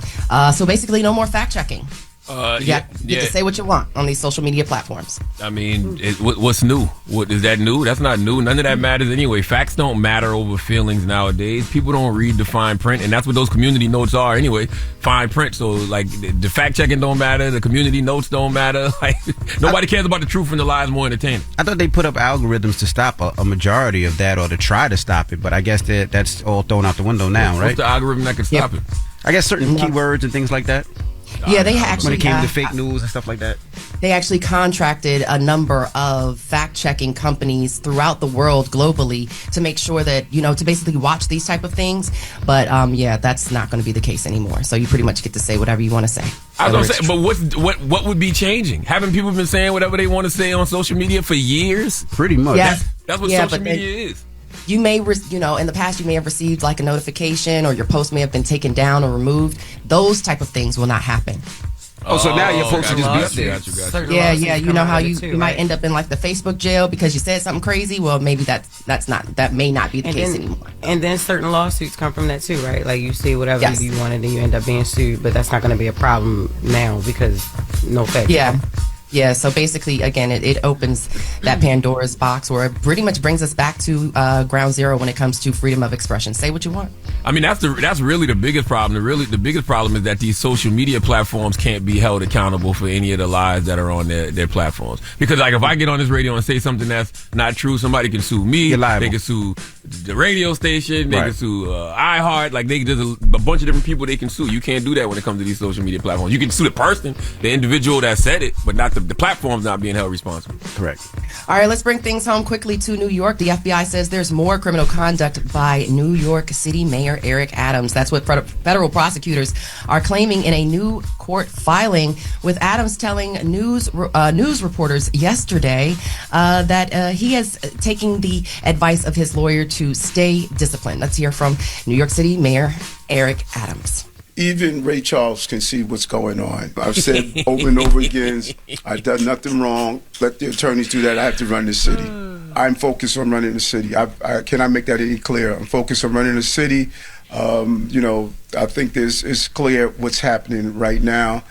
Speaker 4: So basically, no more fact-checking. You get to say what you want on these social media platforms.
Speaker 2: I mean, what's new? Is that new? That's not new. None of that matters anyway. Facts don't matter over feelings nowadays. People don't read the fine print, and that's what those community notes are anyway. Fine print. So, like, the fact checking don't matter. The community notes don't matter. Like, nobody cares about the truth and the lies more entertaining.
Speaker 1: I thought they put up algorithms to stop a majority of that, or to try to stop it. But I guess that's all thrown out the window now, right?
Speaker 2: What's the algorithm that can stop it?
Speaker 1: I guess certain keywords and things like that.
Speaker 4: Yeah, they actually,
Speaker 1: when it came to fake news and stuff like that,
Speaker 4: they actually contracted a number of fact-checking companies throughout the world globally to make sure that, to basically watch these type of things. But yeah, that's not going to be the case anymore. So you pretty much get to say whatever you want to say.
Speaker 2: I was gonna say, but what would be changing? Haven't people been saying whatever they want to say on social media for years?
Speaker 1: Pretty much.
Speaker 4: Yeah.
Speaker 2: That's what social media is.
Speaker 4: You may, in the past, you may have received like a notification, or your post may have been taken down or removed. Those type of things will not happen.
Speaker 1: Oh, so now your post will just be up there.
Speaker 2: Gotcha.
Speaker 4: Yeah. You know how you might end up in like the Facebook jail because you said something crazy. Well, maybe that may not be the case anymore.
Speaker 3: And then certain lawsuits come from that too, right? Like you say whatever you want, and then you end up being sued. But that's not going to be a problem now because no fact.
Speaker 4: Yeah, so basically, again, it opens that Pandora's box, where it pretty much brings us back to ground zero when it comes to freedom of expression. Say what you want.
Speaker 2: I mean, that's really the biggest problem. The biggest problem is that these social media platforms can't be held accountable for any of the lies that are on their platforms. Because, like, if I get on this radio and say something that's not true, somebody can sue me. They can sue the radio station. They can sue iHeart. Like, there's a bunch of different people they can sue. You can't do that when it comes to these social media platforms. You can sue the person, the individual that said it, but not the platform's not being held responsible.
Speaker 1: Correct.
Speaker 4: All right, let's bring things home quickly to New York. The FBI says there's more criminal conduct by New York City Mayor Eric Adams. That's what federal prosecutors are claiming in a new court filing, with Adams telling news reporters yesterday that he is taking the advice of his lawyer to stay disciplined. Let's hear from New York City Mayor Eric Adams.
Speaker 17: Even Ray Charles can see what's going on. I've said over and over again, I've done nothing wrong. Let the attorneys do that. I have to run the city. I'm focused on running the city. I cannot make that any clearer. I'm focused on running the city. I think it's clear what's happening right now.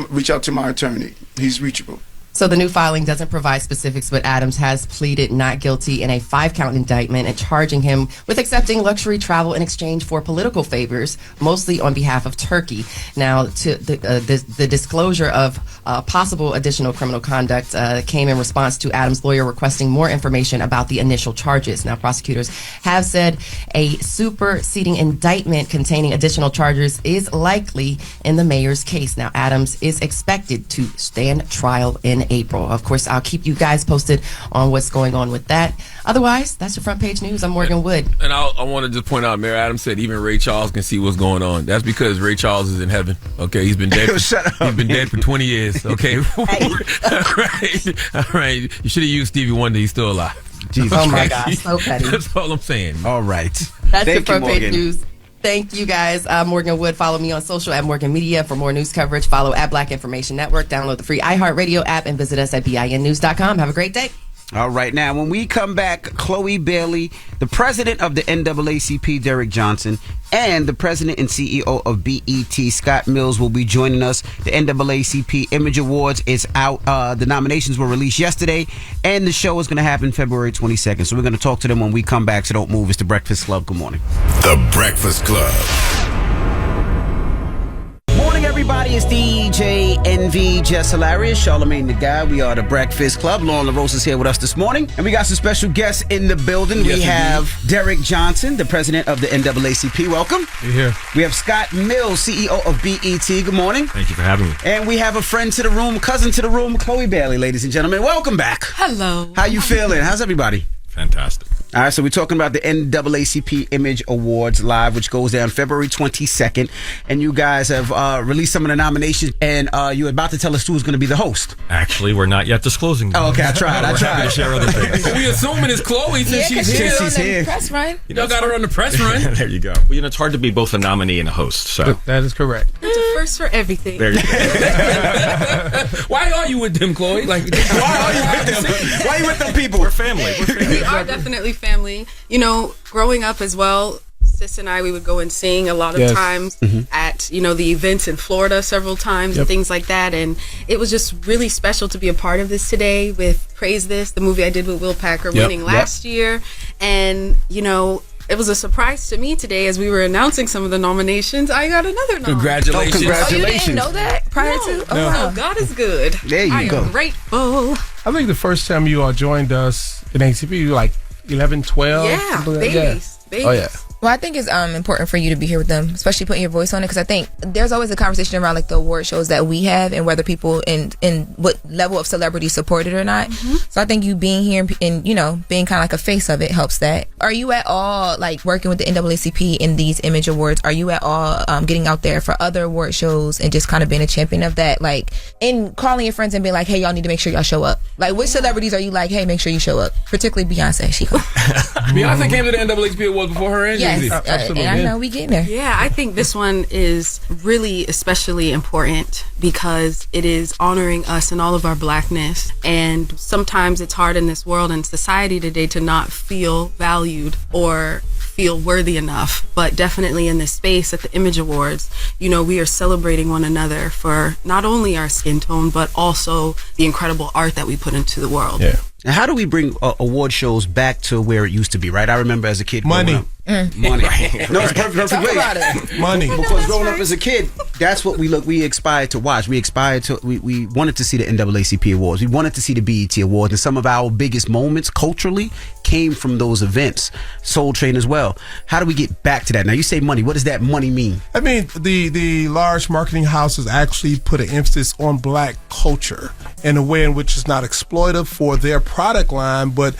Speaker 17: Reach out to my attorney. He's reachable.
Speaker 4: So the new filing doesn't provide specifics, but Adams has pleaded not guilty in a 5-count indictment and charging him with accepting luxury travel in exchange for political favors, mostly on behalf of Turkey. Now, to the disclosure of possible additional criminal conduct came in response to Adams' lawyer requesting more information about the initial charges. Now, prosecutors have said a superseding indictment containing additional charges is likely in the mayor's case. Now, Adams is expected to stand trial in April. Of course, I'll keep you guys posted on what's going on with that. Otherwise, that's your front page news. I'm Morgan Wood.
Speaker 2: And I want to just point out, Mayor Adams said even Ray Charles can see what's going on. That's because Ray Charles is in heaven. Okay, he's been dead. He's been dead for 20 years. Okay, all right. You should have used Stevie Wonder. He's still alive.
Speaker 4: Jesus oh my gosh, so petty.
Speaker 2: That's all I'm saying.
Speaker 1: All right.
Speaker 4: That's your front page news. Thank you, guys. Morgan Wood. Follow me on social at Morgan Media for more news coverage. Follow at Black Information Network. Download the free iHeartRadio app and visit us at BINnews.com. Have a great day.
Speaker 1: All right. Now, when we come back, Chloe Bailey, the president of the NAACP, Derrick Johnson, and the president and CEO of BET, Scott Mills, will be joining us. The NAACP Image Awards is out. The nominations were released yesterday, and the show is going to happen February 22nd. So we're going to talk to them when we come back, so don't move. It's The Breakfast Club. Good morning.
Speaker 6: The Breakfast Club.
Speaker 1: Morning, everybody. It's DJ NV, Jess Hilarious, Charlamagne the Guy. We are The Breakfast Club. Lauren LaRose is here with us this morning. And we got some special guests in the building. Yes, we have Derrick Johnson, the president of the NAACP. Welcome.
Speaker 18: You're here.
Speaker 1: We have Scott Mills, CEO of BET. Good morning.
Speaker 18: Thank you for having me.
Speaker 1: And we have a friend to the room, cousin to the room, Chloe Bailey, ladies and gentlemen. Welcome back.
Speaker 19: Hello.
Speaker 1: How you feeling? How's everybody?
Speaker 18: Fantastic.
Speaker 1: All right, so we're talking about the NAACP Image Awards live, which goes down February 22nd. And you guys have released some of the nominations, and you're about to tell us who's going to be the host.
Speaker 18: Actually, we're not yet disclosing them.
Speaker 1: Oh, okay, I tried.
Speaker 18: We're happy to share other things.
Speaker 2: We assuming it's Chloe since she's here.
Speaker 19: Press run.
Speaker 2: Y'all got her on the press run.
Speaker 18: There you go. Well, it's hard to be both a nominee and a host. So
Speaker 20: that is correct.
Speaker 19: It's a first for everything.
Speaker 18: There you go.
Speaker 2: Why are you with them, Chloe? Like, why are you with them?
Speaker 1: Why are you with them people?
Speaker 18: We're family.
Speaker 19: We are definitely family. You know, growing up as well, Sis and I, we would go and sing a lot of times at, the events in Florida several times and things like that. And it was just really special to be a part of this today with Praise This, the movie I did with Will Packer, winning last year. And, it was a surprise to me today as we were announcing some of the nominations. I got another nomination.
Speaker 2: Congratulations.
Speaker 19: Oh, you didn't know that prior to? Oh, no. God is good.
Speaker 1: There you go.
Speaker 19: I am grateful.
Speaker 20: I think the first time you all joined us in ACP, you were like 11, 12.
Speaker 19: Yeah, babies.
Speaker 20: Oh, yeah.
Speaker 19: Well, I think it's important for you to be here with them, especially putting your voice on it, because I think there's always a conversation around like the award shows that we have and whether people in what level of celebrity support it or not. So I think you being here and being kind of like a face of it helps that. Are you at all like working with the NAACP in these Image Awards? Are you at all getting out there for other award shows and just kind of being a champion of that, like in calling your friends and being like, hey, y'all need to make sure y'all show up? Like, which celebrities are you like, hey, make sure you show up? Particularly Beyonce.
Speaker 2: Beyonce came to the NAACP Awards before her and
Speaker 19: Yes, absolutely. And I know we getting there. Yeah, I think this one is really especially important because it is honoring us and all of our blackness. And sometimes it's hard in this world and society today to not feel valued or feel worthy enough. But definitely in this space at the Image Awards, we are celebrating one another for not only our skin tone, but also the incredible art that we put into the world.
Speaker 1: Yeah. Now, how do we bring award shows back to where it used to be, right? I remember as a kid.
Speaker 20: Money.
Speaker 1: Money. No, it's perfect way.
Speaker 19: About it.
Speaker 20: Money.
Speaker 1: Because growing up as a kid, that's what we aspired to watch. We wanted to see the NAACP Awards. We wanted to see the BET Awards. And some of our biggest moments culturally came from those events. Soul Train as well. How do we get back to that? Now, you say money. What does that money mean?
Speaker 20: I mean, the large marketing houses actually put an emphasis on black culture in a way in which it's not exploitive for their product line, but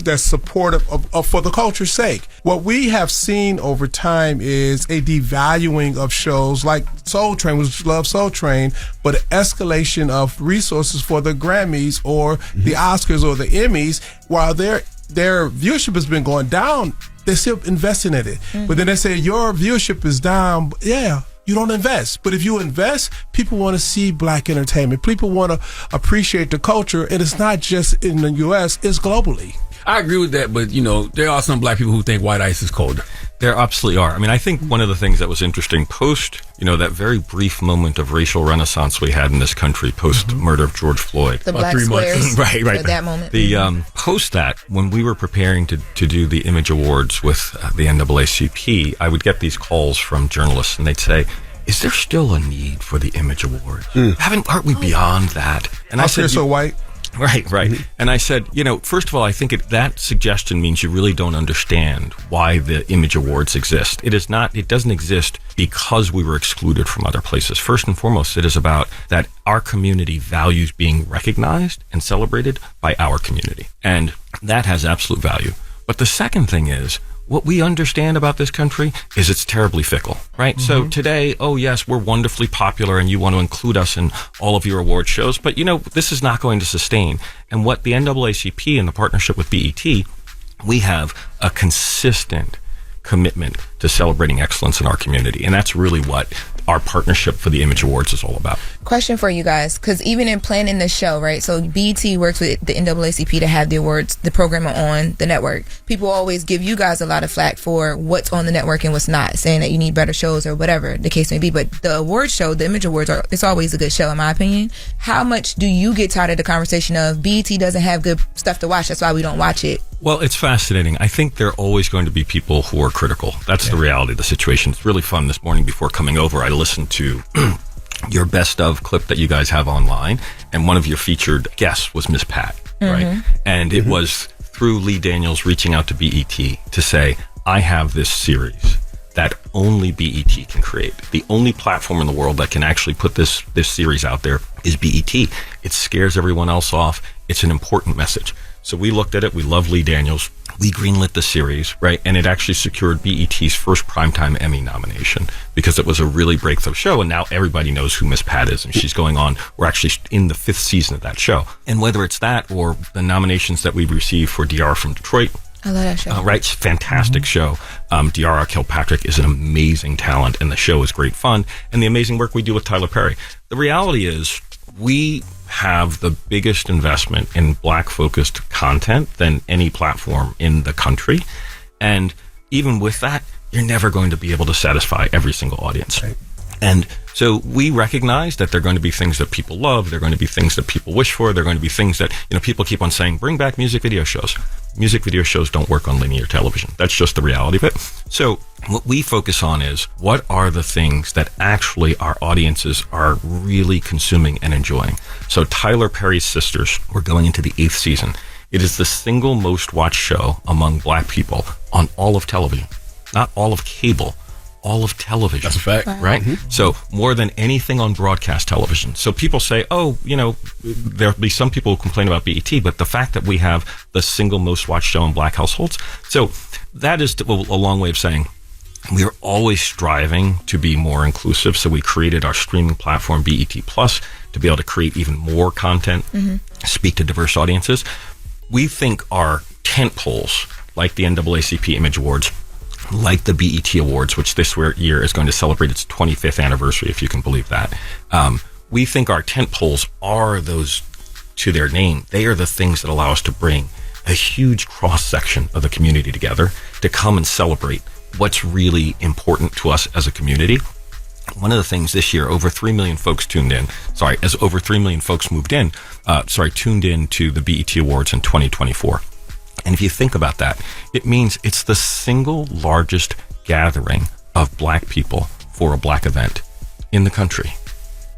Speaker 20: that's supportive of for the culture's sake. What we have seen over time is a devaluing of shows like Soul Train, which love Soul Train, but an escalation of resources for the Grammys or the Oscars or the Emmys, while their viewership has been going down. They're still investing in it. But then they say your viewership is down. Yeah. You don't invest. But if you invest, people want to see black entertainment. People want to appreciate the culture. And it's not just in the U.S., it's globally.
Speaker 2: I agree with that, but, there are some black people who think white ice is colder.
Speaker 18: There absolutely are. I mean, I think one of the things that was interesting post, that very brief moment of racial renaissance we had in this country post murder of George Floyd.
Speaker 19: The black squares.
Speaker 18: Right.
Speaker 19: At that moment.
Speaker 18: The post that, when we were preparing to do the Image Awards with the NAACP, I would get these calls from journalists and they'd say, is there still a need for the Image Awards? Aren't we beyond that? And I said,
Speaker 20: you're so white.
Speaker 18: Right. And I said, first of all, I think that suggestion means you really don't understand why the Image Awards exist. It doesn't exist because we were excluded from other places. First and foremost, it is about that our community values being recognized and celebrated by our community. And that has absolute value. But the second thing is, what we understand about this country is it's terribly fickle, right? So today, oh yes, we're wonderfully popular and you want to include us in all of your award shows, but this is not going to sustain. And what the NAACP in the partnership with BET, we have a consistent commitment to celebrating excellence in our community. And that's really what our partnership for the Image Awards is all about.
Speaker 19: Question for you guys, because even in planning the show, right? So BET works with the NAACP to have the awards, the program on the network. People always give you guys a lot of flack for what's on the network and what's not, saying that you need better shows or whatever the case may be. But the award show, the Image Awards, it's always a good show in my opinion. How much do you get tired of the conversation of BET doesn't have good stuff to watch, that's why we don't watch it?
Speaker 18: Well, it's fascinating. I think there are always going to be people who are critical. That's the reality of the situation. It's really fun. This morning before coming over, I listened to your best of clip that you guys have online, and one of your featured guests was Miss Pat, right? And it was through Lee Daniels reaching out to BET to say, I have this series that only BET can create. The only platform in the world that can actually put this series out there is BET. It scares everyone else off. It's an important message. So we looked at it. We love Lee Daniels. We greenlit the series, right? And it actually secured BET's first Primetime Emmy nomination because it was a really breakthrough show. And now everybody knows who Miss Pat is. And she's going on. We're actually in the 5th season of that show. And whether it's that or the nominations that we've received for DR from Detroit.
Speaker 19: I love that show.
Speaker 18: Right? It's a fantastic show. DR Kilpatrick is an amazing talent. And the show is great fun. And the amazing work we do with Tyler Perry. The reality is we have the biggest investment in Black-focused content than any platform in the country. And even with that, you're never going to be able to satisfy every single audience. Right. And so we recognize that there are going to be things that people love. There are going to be things that people wish for. There are going to be things that, people keep on saying, bring back music video shows. Music video shows don't work on linear television. That's just the reality of it. So what we focus on is what are the things that actually our audiences are really consuming and enjoying. So Tyler Perry's Sisters, we're going into the 8th season. It is the single most watched show among Black people on all of television, not all of cable. All of television.
Speaker 2: That's a fact.
Speaker 18: Right? Mm-hmm. So more than anything on broadcast television. So people say, there'll be some people who complain about BET, but the fact that we have the single most watched show in Black households. So that is a long way of saying we are always striving to be more inclusive. So we created our streaming platform, BET Plus, to be able to create even more content, speak to diverse audiences. We think our tent poles, like the NAACP Image Awards, like the BET Awards, which this year is going to celebrate its 25th anniversary, if you can believe that. We think our tent poles are those, to their name, they are the things that allow us to bring a huge cross-section of the community together to come and celebrate what's really important to us as a community. One of the things this year, over 3 million folks tuned in to the BET Awards in 2024. And if you think about that, it means it's the single largest gathering of Black people for a Black event in the country,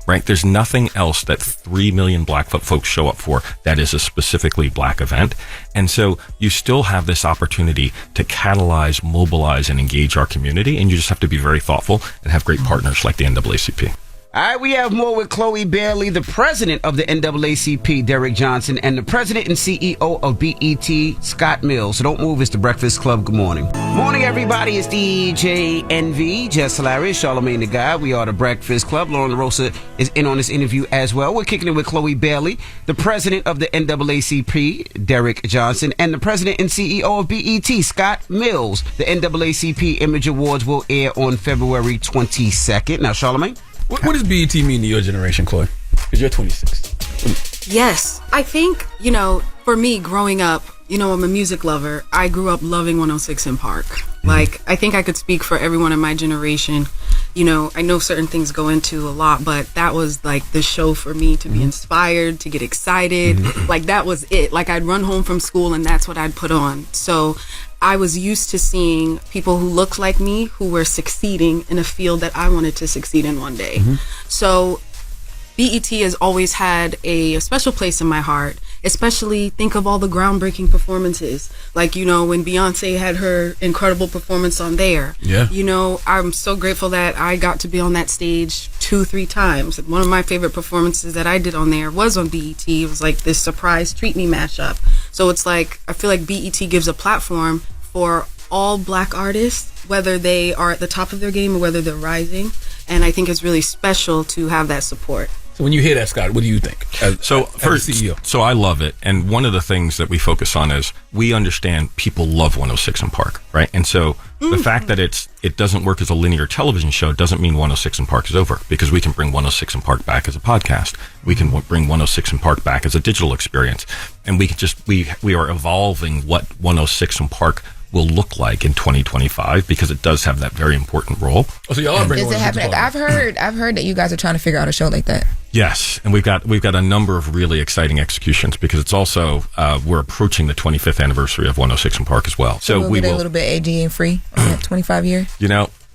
Speaker 18: right? There's nothing else that 3 million Black folks show up for that is a specifically Black event. And so you still have this opportunity to catalyze, mobilize, and engage our community. And you just have to be very thoughtful and have great partners like the NAACP.
Speaker 1: All right, we have more with Chloe Bailey, the president of the NAACP, Derrick Johnson, and the president and CEO of BET, Scott Mills. So don't move, it's the Breakfast Club. Good morning. Morning, everybody. It's DJ NV, Jess Hilarious, Charlamagne the Guy. We are the Breakfast Club. Lauren LaRosa is in on this interview as well. We're kicking it with Chloe Bailey, the president of the NAACP, Derrick Johnson, and the president and CEO of BET, Scott Mills. The NAACP Image Awards will air on February 22nd. Now, Charlamagne?
Speaker 2: What does BET mean to your generation, Chloe? Because you're 26.
Speaker 21: Yes. I think, for me growing up, I'm a music lover. I grew up loving 106 in Park. Like, I think I could speak for everyone in my generation. I know certain things go into a lot, but that was like the show for me to be inspired, to get excited. Like, that was it. Like, I'd run home from school and that's what I'd put on. So I was used to seeing people who looked like me who were succeeding in a field that I wanted to succeed in one day. So BET has always had a special place in my heart, especially think of all the groundbreaking performances. Like, when Beyonce had her incredible performance on there. Yeah. I'm so grateful that I got to be on that stage 2-3 times. One of my favorite performances that I did on there was on BET. It was like this surprise Treat Me mashup. So it's like, I feel like BET gives a platform for all Black artists, whether they are at the top of their game or whether they're rising. And I think it's really special to have that support.
Speaker 2: So when you hear that, Scott, what do you think?
Speaker 18: First, CEO. So I love it. And one of the things that we focus on is we understand people love 106 in Park, right? And so the fact that it doesn't work as a linear television show doesn't mean 106 in Park is over, because we can bring 106 in Park back as a podcast. We can bring 106 in Park back as a digital experience. And we are evolving what 106 in Park will look like in 2025, because it does have that very important role.
Speaker 2: Oh, so y'all are bringing.
Speaker 19: Is it happening? I've heard that you guys are trying to figure out a show like that.
Speaker 18: Yes, and we've got a number of really exciting executions, because it's also we're approaching the 25th anniversary of 106 in Park as well.
Speaker 19: So we'll get a little bit AG and free on that 25 year.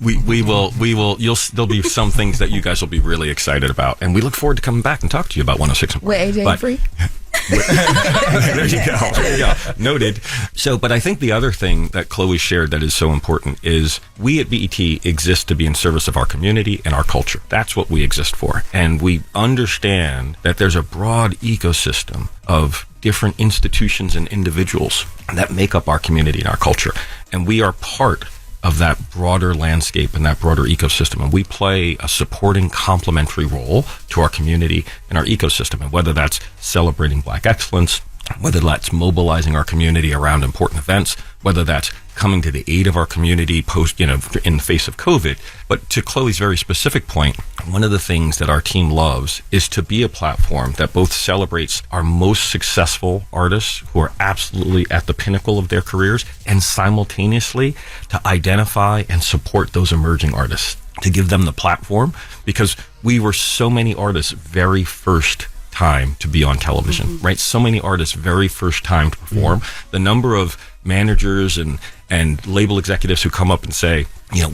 Speaker 18: We will. There'll be some things that you guys will be really excited about, and we look forward to coming back and talk to you about 106 and Park.
Speaker 19: Wait, AJ free?
Speaker 18: There you go. Noted. So, but I think the other thing that Chloe shared that is so important is we at BET exist to be in service of our community and our culture. That's what we exist for. And we understand that there's a broad ecosystem of different institutions and individuals that make up our community and our culture. And we are part of that broader landscape and that broader ecosystem. And we play a supporting complementary role to our community and our ecosystem. And whether that's celebrating Black excellence, whether that's mobilizing our community around important events, whether that's coming to the aid of our community post, in the face of COVID. But to Chloe's very specific point, one of the things that our team loves is to be a platform that both celebrates our most successful artists who are absolutely at the pinnacle of their careers, and simultaneously to identify and support those emerging artists, to give them the platform, because we were so many artists' very first time to be on television, right? So many artists' very first time to perform. The number of managers and label executives who come up and say,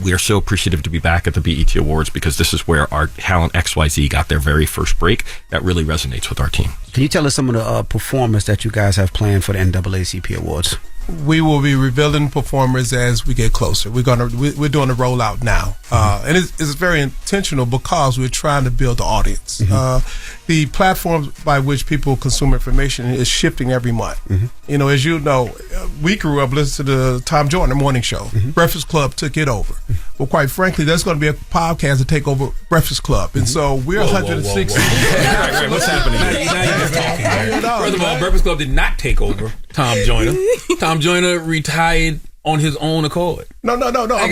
Speaker 18: we are so appreciative to be back at the BET Awards because this is where our talent XYZ got their very first break. That really resonates with our team.
Speaker 1: Can you tell us some of the performers that you guys have planned for the NAACP Awards?
Speaker 20: We will be revealing performers as we get closer. We're doing a rollout now, and it's very intentional because we're trying to build the audience. The platform by which people consume information is shifting every month. As you know, we grew up listening to the Tom Joyner morning show. Breakfast Club took it over. Well, quite frankly, there's going to be a podcast to take over Breakfast Club, and so we're 160.
Speaker 2: Right, what's happening? Now you're just talking. First of all, Breakfast Club did not take over Tom Joyner. Tom Joyner retired on his own accord.
Speaker 20: No. I'm talking about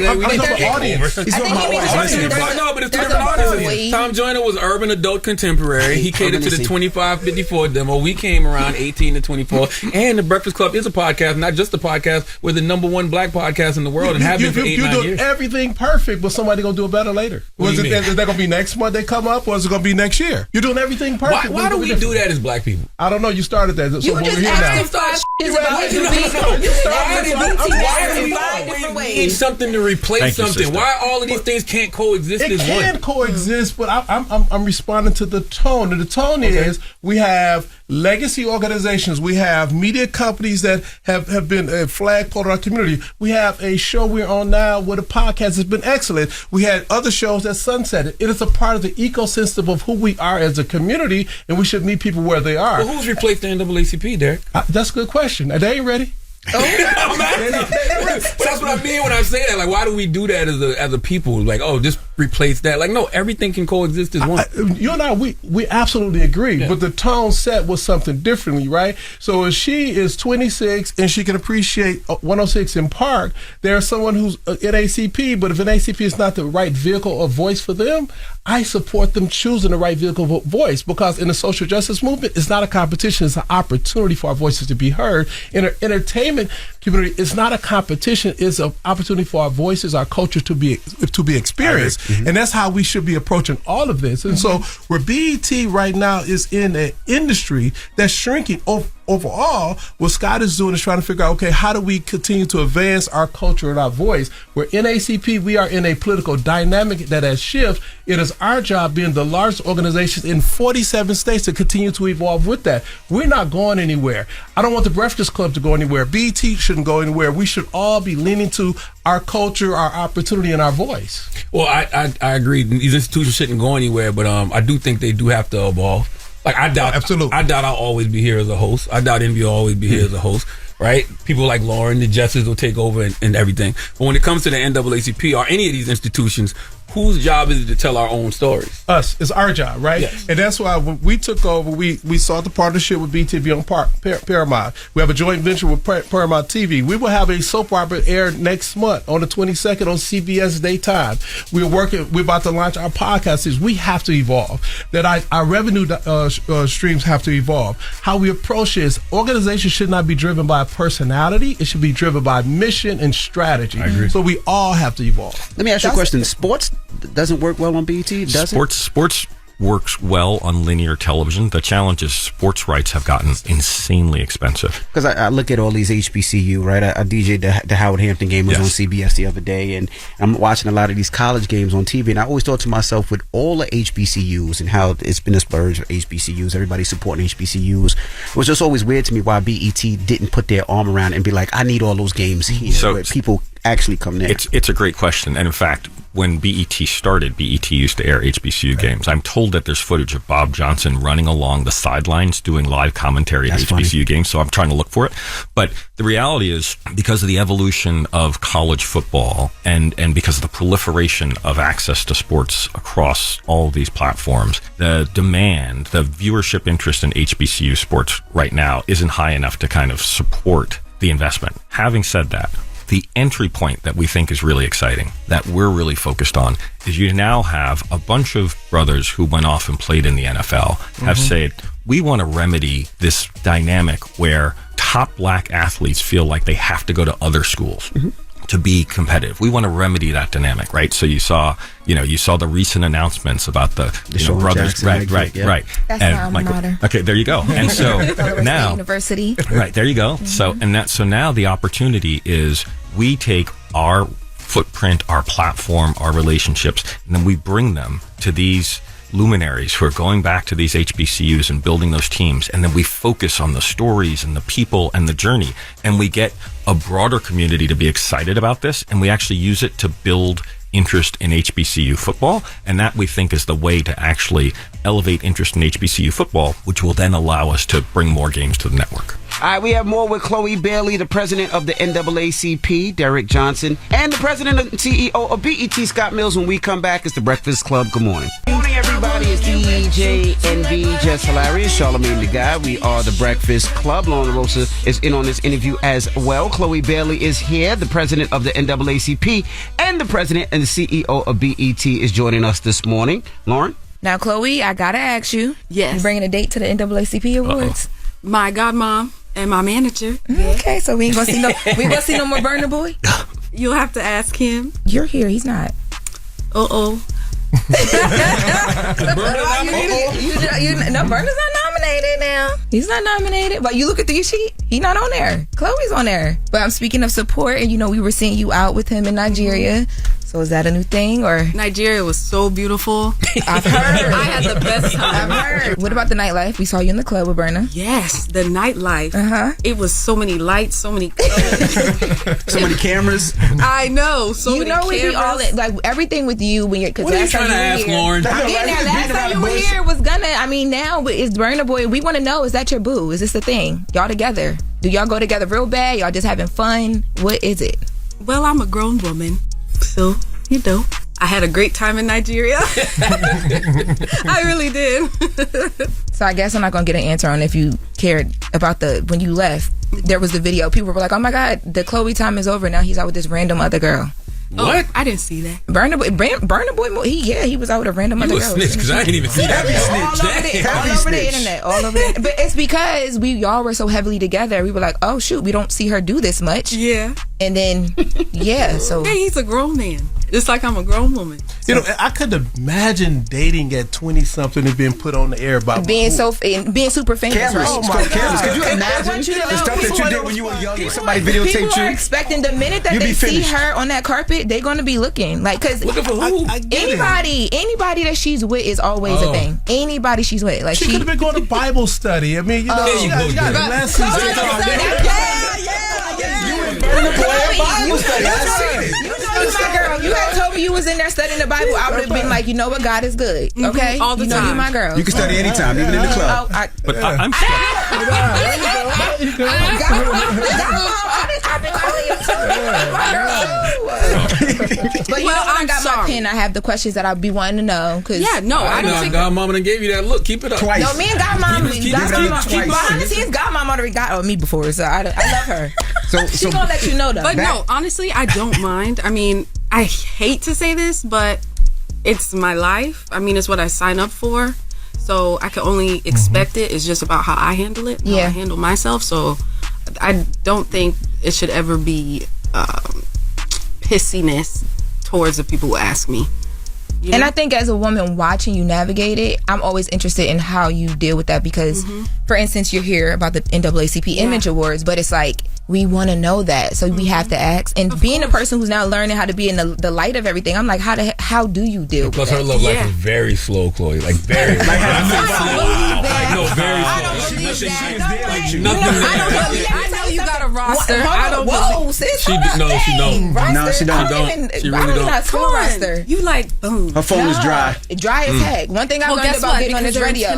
Speaker 20: audience.
Speaker 2: He's talking about audience. No, but it's two different audiences. Tom Joyner was urban adult contemporary. He catered to the 25-54 demo. We came around 18 to 24. And the Breakfast Club is a podcast, not just a podcast. We're the #1 black podcast in the world and have been for 8-9 years.
Speaker 20: You're doing everything perfect, but somebody going to do it better later. Is that going to be next month they come up, or is it going to be next year? You're doing everything perfect.
Speaker 2: Why do we do that as black people?
Speaker 20: I don't know. You started that. So
Speaker 19: you just asked
Speaker 2: We need something to replace something. Why all of these things can't coexist as one?
Speaker 20: It can coexist, but I'm responding to the tone. And the tone is we have legacy organizations. We have media companies that have been a flagpole in our community. We have a show we're on now where the podcast has been excellent. We had other shows that sunsetted. It is a part of the ecosystem of who we are as a community, and we should meet people where they are.
Speaker 2: Well, who's replaced the NAACP, Derrick?
Speaker 20: That's a good question. They ain't ready.
Speaker 2: But that's what I mean when I say that. Like, why do we do that as a people? Like, just replace that. Like, no, everything can coexist as one.
Speaker 20: You and I, we absolutely agree. But the tone set was something differently, right? So if she is 26 and she can appreciate 106 in Park, there's someone who's NAACP, but if NAACP is not the right vehicle or voice for them, I support them choosing the right vehicle of voice, because in the social justice movement, it's not a competition, it's an opportunity for our voices to be heard. In our entertainment community, it's not a competition, it's an opportunity for our voices, our culture to be experienced. And that's how we should be approaching all of this. And so where BET right now is in an industry that's shrinking overall, what Scott is doing is trying to figure out, okay, how do we continue to advance our culture and our voice? Where NAACP, we are in a political dynamic that has shifted. It is our job, being the largest organization in 47 states, to continue to evolve with that. We're not going anywhere. I don't want the Breakfast Club to go anywhere. BET shouldn't go anywhere. We should all be leaning to our culture, our opportunity, and our voice.
Speaker 2: Well, I agree. These institutions shouldn't go anywhere, but I do think they do have to evolve. Like, I doubt I'll always be here as a host. I doubt Envy will always be here as a host, right? People like Lauren, the Jesses will take over and everything. But when it comes to the NAACP or any of these institutions, whose job is it to tell our own stories?
Speaker 20: Us. It's our job, right?
Speaker 2: Yes.
Speaker 20: And that's why when we took over, we sought the partnership with BTV on Paramount. We have a joint venture with Paramount TV. We will have a soap opera air next month on the 22nd on CBS Daytime. We're about to launch our podcast. We have to evolve. That our revenue streams have to evolve. How we approach this, organizations should not be driven by personality. It should be driven by mission and strategy.
Speaker 2: I agree.
Speaker 20: So we all have to evolve.
Speaker 1: Let me ask you a question. Sports doesn't work well on BET, does
Speaker 18: Sports works well on linear television. The challenge is sports rights have gotten insanely expensive.
Speaker 1: Because I look at all these HBCU, right? I DJ'd the Howard Hampton game was on CBS the other day, and I'm watching a lot of these college games on TV, and I always thought to myself, with all the HBCUs and how it's been a splurge of HBCUs, everybody supporting HBCUs, it was just always weird to me why BET didn't put their arm around and be like, I need all those games here, where people actually come there.
Speaker 18: It's a great question, and in fact, when BET started, BET used to air HBCU games. I'm told that there's footage of Bob Johnson running along the sidelines doing live commentary at HBCU games, so I'm trying to look for it. But the reality is, because of the evolution of college football and because of the proliferation of access to sports across all these platforms, the demand, the viewership interest in HBCU sports right now isn't high enough to kind of support the investment. Having said that, the entry point that we think is really exciting, that we're really focused on, is you now have a bunch of brothers who went off and played in the NFL have said, we want to remedy this dynamic where top black athletes feel like they have to go to other schools to be competitive. We want to remedy that dynamic, right? So you saw the recent announcements about the brothers,
Speaker 19: Jackson,
Speaker 18: right.
Speaker 19: That's my alma mater.
Speaker 18: Okay, there you go. And so now,
Speaker 19: University.
Speaker 18: right there you go. So now the opportunity is we take our footprint, our platform, our relationships, and then we bring them to these luminaries who are going back to these HBCUs and building those teams, and then we focus on the stories and the people and the journey, and we get a broader community to be excited about this, and we actually use it to build interest in HBCU football, and that we think is the way to actually elevate interest in HBCU football, which will then allow us to bring more games to the network.
Speaker 1: All right, we have more with Chloe Bailey, the president of the NAACP, Derrick Johnson, and the president and CEO of BET, Scott Mills. When we come back, it's the Breakfast Club. Good morning. Good morning, everybody. It's DJ NV, Jess Hilarious, Charlamagne the Guy. We are the Breakfast Club. Lauren Rosa is in on this interview as well. Chloe Bailey is here, the president of the NAACP, and the president and the CEO of BET is joining us this morning. Lauren?
Speaker 19: Now, Chloe, I gotta ask you.
Speaker 21: Yes.
Speaker 19: You bringing a date to the NAACP Awards?
Speaker 21: My godmom and my manager.
Speaker 19: Okay, so we ain't gonna see no more Burna Boy.
Speaker 21: You'll have to ask him.
Speaker 19: You're here. He's not.
Speaker 21: No,
Speaker 19: Burna's not nominated now. He's not nominated. But you look at the sheet, he's not on there. Chloe's on there. But I'm speaking of support, and we were seeing you out with him in Nigeria. So is that a new thing, or?
Speaker 21: Nigeria was so beautiful.
Speaker 19: I've heard.
Speaker 21: I had the best time.
Speaker 19: I've heard. What about the nightlife? We saw you in the club with Burna.
Speaker 21: Yes, the nightlife. It was so many lights, so many colors.
Speaker 1: So many cameras.
Speaker 21: I know. So many cameras.
Speaker 19: We be all in, like everything with you when you're.
Speaker 2: What are you trying to ask, Lauren?
Speaker 19: Last time you were here was gonna. Now it's Burna Boy. We want to know: is that your boo? Is this the thing? Y'all together? Do y'all go together real bad? Y'all just having fun? What is it?
Speaker 21: Well, I'm a grown woman. So, I had a great time in Nigeria. I really did.
Speaker 19: So I guess I'm not going to get an answer on if you cared about when you left. There was the video. People were like, oh my God, the Chloe time is over. Now he's out with this random other girl.
Speaker 2: What?
Speaker 21: I didn't see that.
Speaker 19: Burna Boy, he was out with a random other girl.
Speaker 2: Snitch, because I didn't even see that.
Speaker 19: All over the internet. But it's because y'all were so heavily together. We were like, oh shoot, we don't see her do this much.
Speaker 21: Yeah.
Speaker 19: And then, so.
Speaker 21: Hey, he's a grown man. Just like I'm a grown woman.
Speaker 20: I could imagine dating at 20-something and being put on the air by
Speaker 19: being super famous.
Speaker 1: Cameras.
Speaker 19: Oh
Speaker 1: my God. Could you imagine the stuff that you did when you were young and somebody videotaped you?
Speaker 19: People are expecting the minute that they see her on that carpet, they're going to be looking. Like, because anybody that she's with is always a thing. Anybody she's with. Like,
Speaker 20: she could have been going to Bible study. I mean, she got lessons.
Speaker 19: You my girl. You had told me you was in there studying the Bible. I would have been like, you know what, God is good. Okay,
Speaker 21: all the time.
Speaker 19: You my girl.
Speaker 1: You can study anytime, even in the club.
Speaker 18: I'm
Speaker 19: But I got my pen. I have the questions that I'll be wanting to know.
Speaker 21: I don't think
Speaker 2: Godmama done gave you that look. Keep it up.
Speaker 19: Twice. No, me and Godmama. Behind the scenes, Godmama already got on me before, so I love her. So she gonna let you know though.
Speaker 21: But no, honestly, I don't mind. I mean, I hate to say this, but it's my life. I mean, it's what I sign up for. So I can only expect it. It's just about how I handle it, how I handle myself. So I don't think it should ever be pissiness towards the people who ask me. You know?
Speaker 19: And I think as a woman watching you navigate it, I'm always interested in how you deal with that because, for instance, you're here about the NAACP Image Awards, but it's like, we want to know that, so we have to ask. And being a person who's now learning how to be in the light of everything, I'm like, how do you deal with
Speaker 2: plus
Speaker 19: that?
Speaker 2: her love life is very slow, Chloe. Like very slow. Very slow.
Speaker 21: I know you got a roster.
Speaker 19: Whoa, sis.
Speaker 2: She don't.
Speaker 1: No, she don't.
Speaker 2: She really don't.
Speaker 19: Come on. Roster.
Speaker 21: You like boom.
Speaker 1: Her phone is dry.
Speaker 19: Dry as heck. One thing I learned about getting on this radio.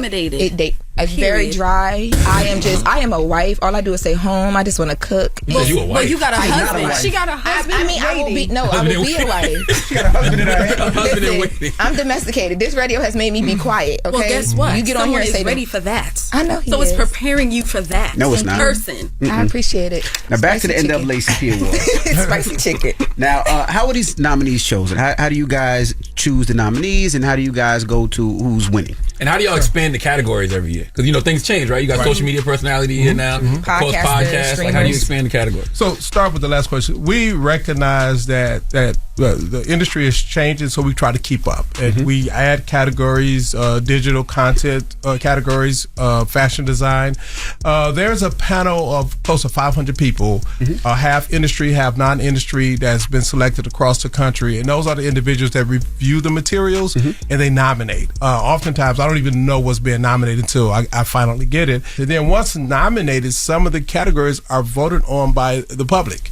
Speaker 19: It's very dry. I am a wife. All I do is stay home. I just want to cook.
Speaker 2: You a wife.
Speaker 21: But you got a husband. She got a husband.
Speaker 19: I will be a wife.
Speaker 1: She got a husband in her head.
Speaker 19: Listen, I'm domesticated. This radio has made me be quiet. Okay.
Speaker 21: Well, guess what?
Speaker 19: You get on here and say
Speaker 21: ready for that.
Speaker 19: I know.
Speaker 21: So it's preparing you for that.
Speaker 1: No, it's not.
Speaker 21: Person.
Speaker 19: I appreciate it.
Speaker 1: Now back to the NAACP Awards.
Speaker 19: Spicy chicken.
Speaker 1: Now, how are these nominees chosen? How do you guys choose the nominees, and how do you guys go to who's winning?
Speaker 2: And how do y'all expand the categories every year? Because things change, right? You got social media personality here now, of course, podcasts. Like, how do you expand the categories?
Speaker 20: So, start with the last question. We recognize that the industry is changing, so we try to keep up. And we add categories, digital content categories, fashion design. There's a panel of close to 500 people, half industry, half non-industry, that's been selected across the country. And those are the individuals that review the materials and they nominate. Oftentimes, I don't even know what's being nominated until I finally get it. And then once nominated, some of the categories are voted on by the public.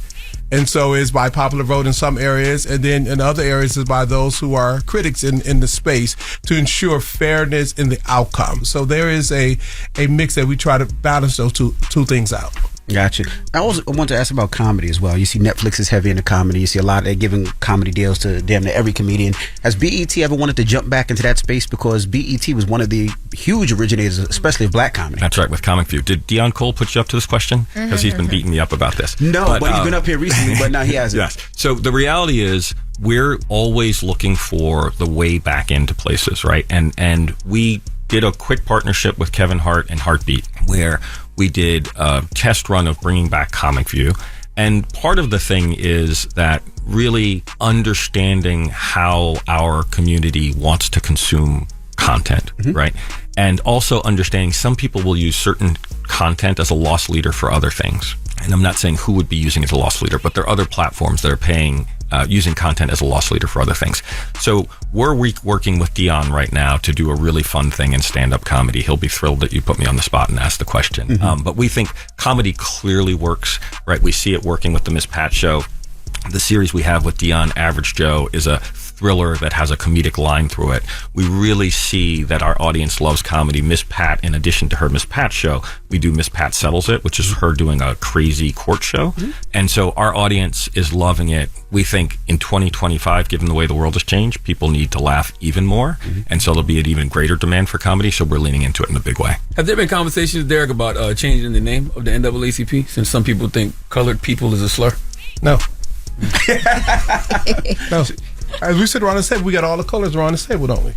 Speaker 20: And so it's by popular vote in some areas, and then in other areas it's by those who are critics in the space to ensure fairness in the outcome. So there is a mix that we try to balance those two things out.
Speaker 1: Gotcha. I also want to ask about comedy as well. You see Netflix is heavy into comedy. You see a lot of they're giving comedy deals to damn near every comedian. Has BET ever wanted to jump back into that space? Because BET was one of the huge originators, especially of black comedy.
Speaker 18: That's right, with Comic View. Did Dion Cole put you up to this question? Because he's been beating me up about this.
Speaker 1: No, but he's been up here recently, but now he hasn't.
Speaker 18: Yes. So the reality is we're always looking for the way back into places, right? And we did a quick partnership with Kevin Hart and Heartbeat where we did a test run of bringing back Comic View. And part of the thing is that really understanding how our community wants to consume content, right? And also understanding some people will use certain content as a loss leader for other things. And I'm not saying who would be using it as a loss leader, but there are other platforms that are paying using content as a loss leader for other things. So we're working with Dion right now to do a really fun thing in stand-up comedy. He'll be thrilled that you put me on the spot and asked the question. But we think comedy clearly works, right? We see it working with the Miss Pat show. The series we have with Dion, Average Joe, is a thriller that has a comedic line through it. We really see that our audience loves comedy. Miss Pat, in addition to her Miss Pat show, we do Miss Pat Settles It, which is her doing a crazy court show. And so our audience is loving it. We think in 2025, given the way the world has changed, people need to laugh even more. And so there'll be an even greater demand for comedy. So we're leaning into it in a big way.
Speaker 2: Have there been conversations, Derrick, about changing the name of the NAACP, since some people think colored people is a slur?
Speaker 20: No. No. As we sit around the table, we got all the colors around the table, don't we?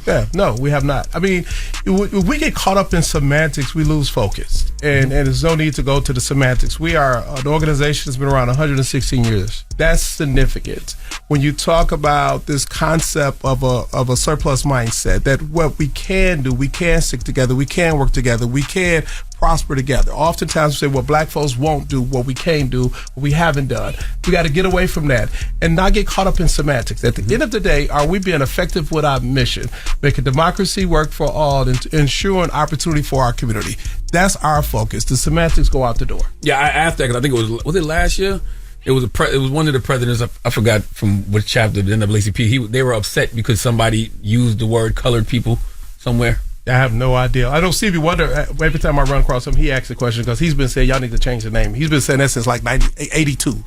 Speaker 20: Yeah, no, we have not. I mean, if we get caught up in semantics, we lose focus. And there's no need to go to the semantics. We are an organization that's been around 116 years. That's significant. When you talk about this concept of a surplus mindset, that what we can do, we can stick together, we can work together, we can prosper together. Oftentimes we say, well, black folks won't do what we can do, what we haven't done. We got to get away from that and not get caught up in semantics. At the end of the day, are we being effective with our mission, making democracy work for all and ensuring opportunity for our community? That's our focus. The semantics go out the door.
Speaker 2: Yeah, I asked that because I think was it last year? It was it was one of the presidents. I forgot from which chapter of the NAACP. They were upset because somebody used the word colored people somewhere.
Speaker 20: I have no idea. I know Stevie Wonder, every time I run across him, he asks the question because he's been saying y'all need to change the name. He's been saying that since like 82.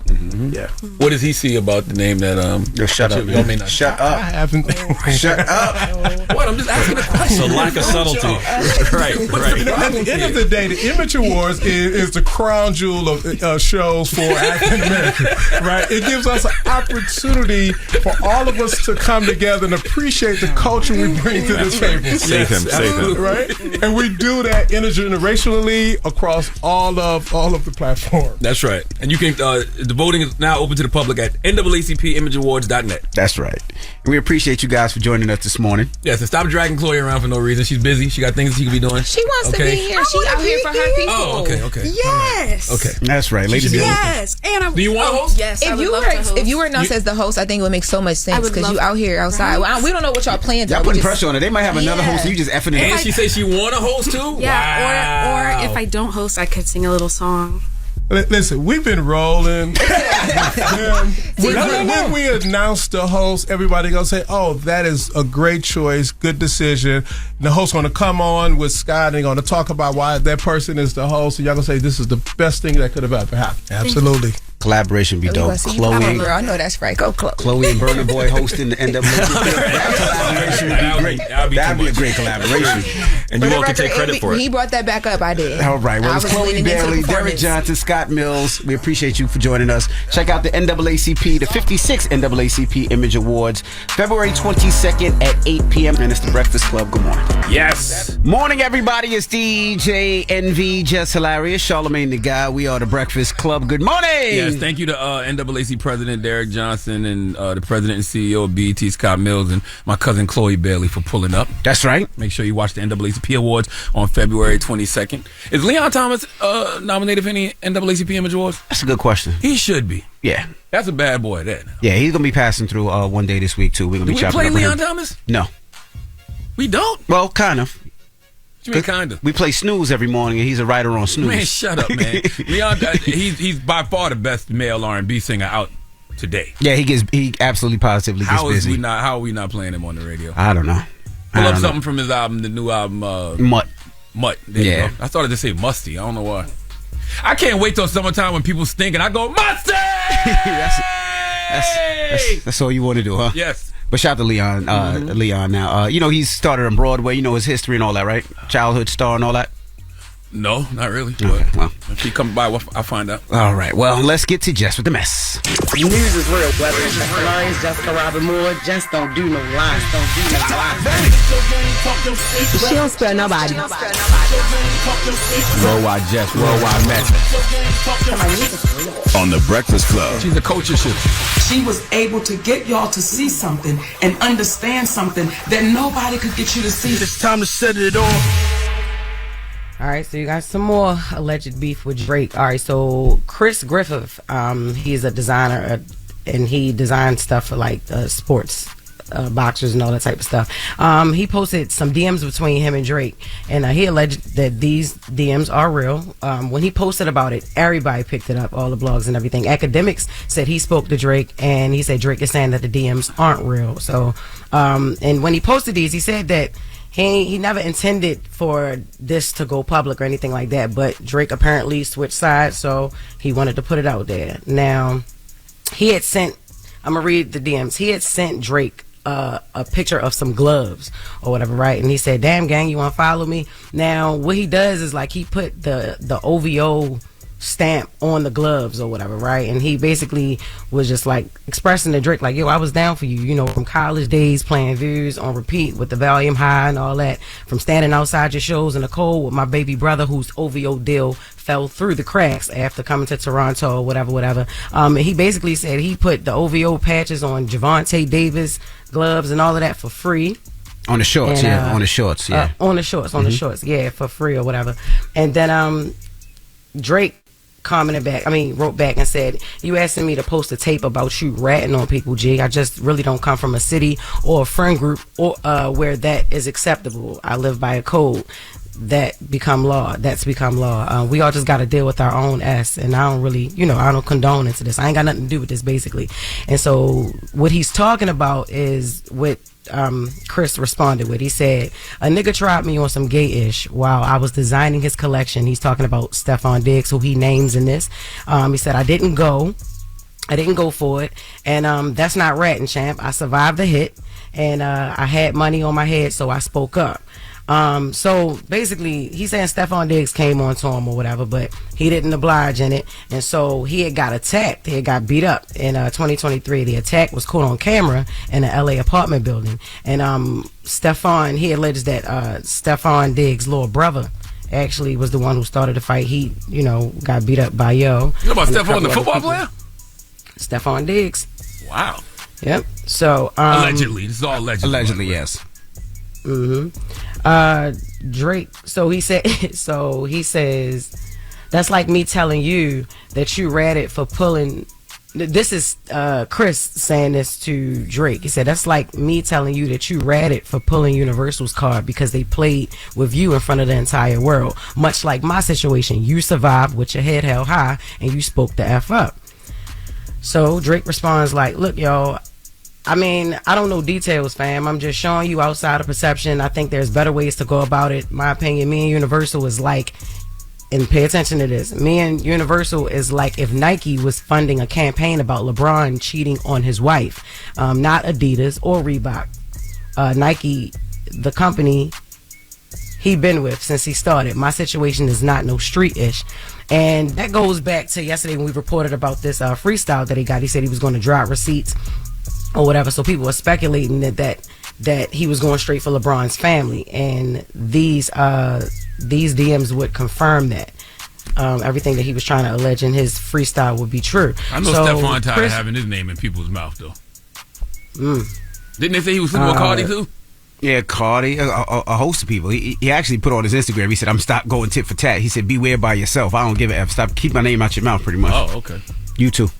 Speaker 20: Yeah.
Speaker 2: What does he see about the name that
Speaker 1: shut up.
Speaker 2: Y'all may not.
Speaker 20: Shut up. I haven't.
Speaker 1: Shut up.
Speaker 2: What? I'm just asking a question.
Speaker 18: It's a lack of subtlety. Right.
Speaker 20: At the end of the day, the Image Awards is the crown jewel of shows for African Americans. Right? It gives us an opportunity for all of us to come together and appreciate the culture we bring to this table.
Speaker 18: Save him. that.
Speaker 20: Right? And we do that intergenerationally across all of the platforms.
Speaker 2: That's right. And you can the voting is now open to the public at NAACPimageAwards.net.
Speaker 1: That's right. And we appreciate you guys for joining us this morning.
Speaker 2: Yes, and stop dragging Chloe around for no reason. She's busy. She got things she could be doing.
Speaker 19: She wants to be here. She out here for her people.
Speaker 2: Oh, okay.
Speaker 21: Yes.
Speaker 2: Okay.
Speaker 1: That's right, ladies and gentlemen.
Speaker 21: Yes. And
Speaker 2: do you want to host?
Speaker 21: Yes.
Speaker 19: If you were announced as the host, I think it would make so much sense because you out here outside. Right? We don't know what y'all plans are.
Speaker 1: Y'all putting pressure on her. They might have another host and you just effing it.
Speaker 2: And she says she want to host too?
Speaker 21: Yeah. Wow. Or if I don't host, I could sing a little song.
Speaker 20: Listen, we've been rolling. When we announce the host, everybody gonna say, "Oh, that is a great choice, good decision." And the host gonna come on with Scott and gonna talk about why that person is the host, and y'all gonna say this is the best thing that could have ever happened. Absolutely.
Speaker 1: Collaboration be dope.
Speaker 19: Chloe, girl, I know that's right. Go Chloe.
Speaker 1: Chloe and Burna Boy hosting the NAACP. That collaboration would be great. That'd be a great collaboration.
Speaker 18: And you all can take credit for it.
Speaker 19: He brought that back up. I did.
Speaker 1: All right. Well, it's Chloe Bailey, Derrick Johnson, Scott Mills. We appreciate you for joining us. Check out the NAACP, the 56th NAACP Image Awards, February 22nd at 8 p.m. And it's the Breakfast Club. Good morning.
Speaker 2: Yes.
Speaker 1: Morning, everybody. It's DJ NV, Jess Hilarious, Charlamagne the Guy. We are the Breakfast Club. Good morning.
Speaker 2: Yes, thank you to NAACP President Derrick Johnson and the President and CEO of BET, Scott Mills, and my cousin Chloe Bailey for pulling up.
Speaker 1: That's right.
Speaker 2: Make sure you watch the NAACP Awards on February 22nd. Is Leon Thomas nominated for any NAACP Image Awards?
Speaker 1: That's a good question.
Speaker 2: He should be.
Speaker 1: Yeah.
Speaker 2: That's a bad boy, that.
Speaker 1: Yeah, he's going to be passing through one day this week, too. We're going to be chopping up
Speaker 2: we play Leon
Speaker 1: him.
Speaker 2: Thomas?
Speaker 1: No.
Speaker 2: We don't?
Speaker 1: Well, kind of.
Speaker 2: What you mean, kind of?
Speaker 1: We play Snooze every morning, and he's a writer on Snooze.
Speaker 2: Man, shut up, man. Leon, he's by far the best male R&B singer out today.
Speaker 1: Yeah, he absolutely positively gets busy.
Speaker 2: How are we not playing him on the radio?
Speaker 1: I don't know.
Speaker 2: Pull up something from his album, the new album,
Speaker 1: Mutt.
Speaker 2: There you go. I started to say Musty. I don't know why. I can't wait till summertime when people stink and I go Musty.
Speaker 1: That's all you want to do, huh?
Speaker 2: Yes.
Speaker 1: But shout out to Leon. Leon now. He's started on Broadway. You know his history and all that, right? Childhood star and all that.
Speaker 2: No, not really.
Speaker 1: Okay, well,
Speaker 2: if he comes by, I'll find out.
Speaker 1: All right. Well, let's get to Jess with the Mess.
Speaker 12: News is real. Whether it's Jess Hilarious, Jessica Robin Moore, just don't do no lies. She don't spare nobody.
Speaker 2: Worldwide Jess, worldwide Mack.
Speaker 6: On the Breakfast Club.
Speaker 2: She's a culture shift.
Speaker 14: She was able to get y'all to see something and understand something that nobody could get you to see.
Speaker 7: It's time to set it off.
Speaker 3: All right, so you got some more alleged beef with Drake. All right, so Chris Griffith, he's a designer, and he designs stuff for like sports, boxers and all that type of stuff. He posted some DMs between him and Drake, and he alleged that these DMs are real. When he posted about it, everybody picked it up, all the blogs and everything. Academics said he spoke to Drake, and he said Drake is saying that the DMs aren't real. So, and when he posted these, he said that he never intended for this to go public or anything like that, but Drake apparently switched sides, so he wanted to put it out there. Now, he had sent, I'm going to read the DMs, he had sent Drake a picture of some gloves or whatever, right? And he said, damn gang, you want to follow me? Now, what he does is like he put the OVO stamp on the gloves or whatever, right? And he basically was just like expressing to Drake like, yo, I was down for you, you know, from college days playing Views on repeat with the volume high and all that, from standing outside your shows in the cold with my baby brother whose OVO deal fell through the cracks after coming to Toronto or whatever. He basically said he put the OVO patches on Javante Davis gloves and all of that for free.
Speaker 1: On the shorts,
Speaker 3: and,
Speaker 1: on the shorts,
Speaker 3: the shorts, for free or whatever. And then Drake wrote back and said, you asking me to post a tape about you ratting on people, G. I just really don't come from a city or a friend group or where that is acceptable. I live by a code that's become law. We all just got to deal with our own S, and I don't really, I don't condone into this. I ain't got nothing to do with this, basically. And so what he's talking about is what Chris responded with. He said, a nigga tried me on some gay-ish while I was designing his collection. He's talking about Stephon Diggs, who he names in this. He said, I didn't go for it, and that's not ratting, champ. I survived the hit, and I had money on my head, so I spoke up. So basically, he's saying Stephon Diggs came on to him or whatever, but he didn't oblige in it, and so he had got attacked. He had got beat up in 2023. The attack was caught on camera in an LA apartment building, and Stephon, he alleges that Stephon Diggs' little brother actually was the one who started the fight. He, got beat up by Yo.
Speaker 2: You know about Stephon, the football player?
Speaker 3: Stephon Diggs.
Speaker 2: Wow.
Speaker 3: Yep. So
Speaker 2: allegedly, this is all allegedly.
Speaker 1: Allegedly, yes.
Speaker 3: Drake. So he says that's like me telling you that you ratted for pulling. This is Chris saying this to Drake. He said that's like me telling you that you ratted for pulling Universal's card because they played with you in front of the entire world. Much like my situation, you survived with your head held high and you spoke the F up. So Drake responds like, look, y'all, I mean, I don't know details, fam. I'm just showing you outside of perception. I think there's better ways to go about it. My opinion, me and Universal is like, and pay attention to this, me and Universal is like if Nike was funding a campaign about LeBron cheating on his wife, not Adidas or Reebok. Nike, the company he been with since he started. My situation is not no street-ish. And that goes back to yesterday when we reported about this freestyle that he got. He said he was going to drop receipts or whatever. So people were speculating that he was going straight for LeBron's family. And these DMs would confirm that. Everything that he was trying to allege in his freestyle would be true.
Speaker 2: I know Stephon tired of having his name in people's mouth, though. Didn't they say he was sleeping with Cardi, too?
Speaker 1: Yeah, Cardi, a host of people. He actually put on his Instagram, he said, I'm stop going tit for tat. He said, beware by yourself. I don't give a F. Stop, keep my name out your mouth, pretty much.
Speaker 2: Oh, okay.
Speaker 1: You too.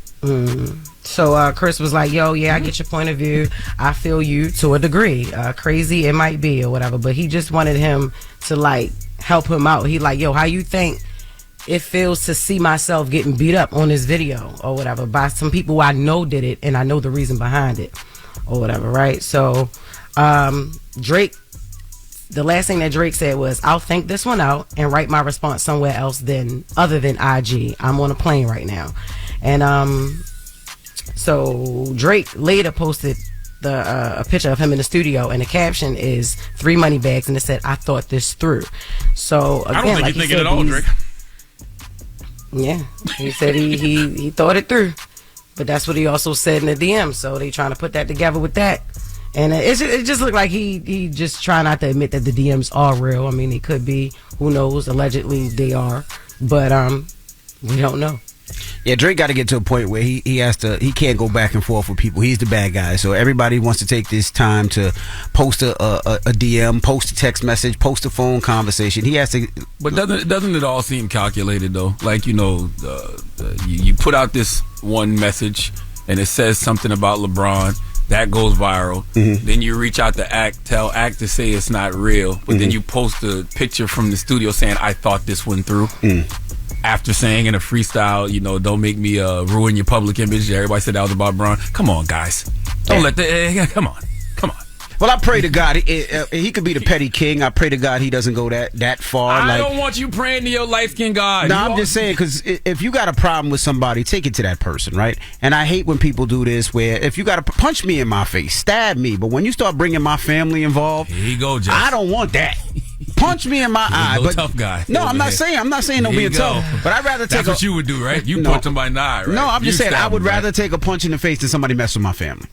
Speaker 3: So Chris was like, yo, yeah, I get your point of view. I feel you to a degree. Crazy it might be or whatever, but he just wanted him to, like, help him out. He like, yo, how you think it feels to see myself getting beat up on this video or whatever by some people I know did it and I know the reason behind it or whatever, right? So Drake, the last thing that Drake said was, I'll think this one out and write my response somewhere else other than IG. I'm on a plane right now. And so Drake later posted a picture of him in the studio, and the caption is 3 money bags, and it said, I thought this through. So again,
Speaker 2: I don't think
Speaker 3: like
Speaker 2: he's thinking at all, Drake.
Speaker 3: Yeah, he said he thought it through, but that's what he also said in the DM. So they trying to put that together with that, and it just looked like he just trying not to admit that the DMs are real. I mean, they could be, who knows? Allegedly they are, but we don't know.
Speaker 1: Yeah, Drake got to get to a point where he can't go back and forth with people. He's the bad guy. So everybody wants to take this time to post a DM, post a text message, post a phone conversation. He has to.
Speaker 2: But doesn't it all seem calculated though? Like, you put out this one message and it says something about LeBron. That goes viral. Mm-hmm. Then you reach out to tell Act to say it's not real. But then you post a picture from the studio saying, I thought this one through. After saying in a freestyle, don't make me ruin your public image. Everybody said that was about Bron. Come on, guys. Don't let that. Come on.
Speaker 1: Well, I pray to God he could be the petty king. I pray to God he doesn't go that far.
Speaker 2: I don't want you praying to your light-skinned God.
Speaker 1: No, I'm just saying, because if you got a problem with somebody, take it to that person, right? And I hate when people do this, where if you got to punch me in my face, stab me, but when you start bringing my family involved,
Speaker 2: here you go, Jess.
Speaker 1: I don't want that. Punch me in my eye. But
Speaker 2: tough guy.
Speaker 1: No, I'm not saying don't be a tough. But I'd rather take.
Speaker 2: That's what you would do, right? You punch somebody in the eye, right?
Speaker 1: No, I'm just saying I would rather take a punch in the face than somebody mess with my family.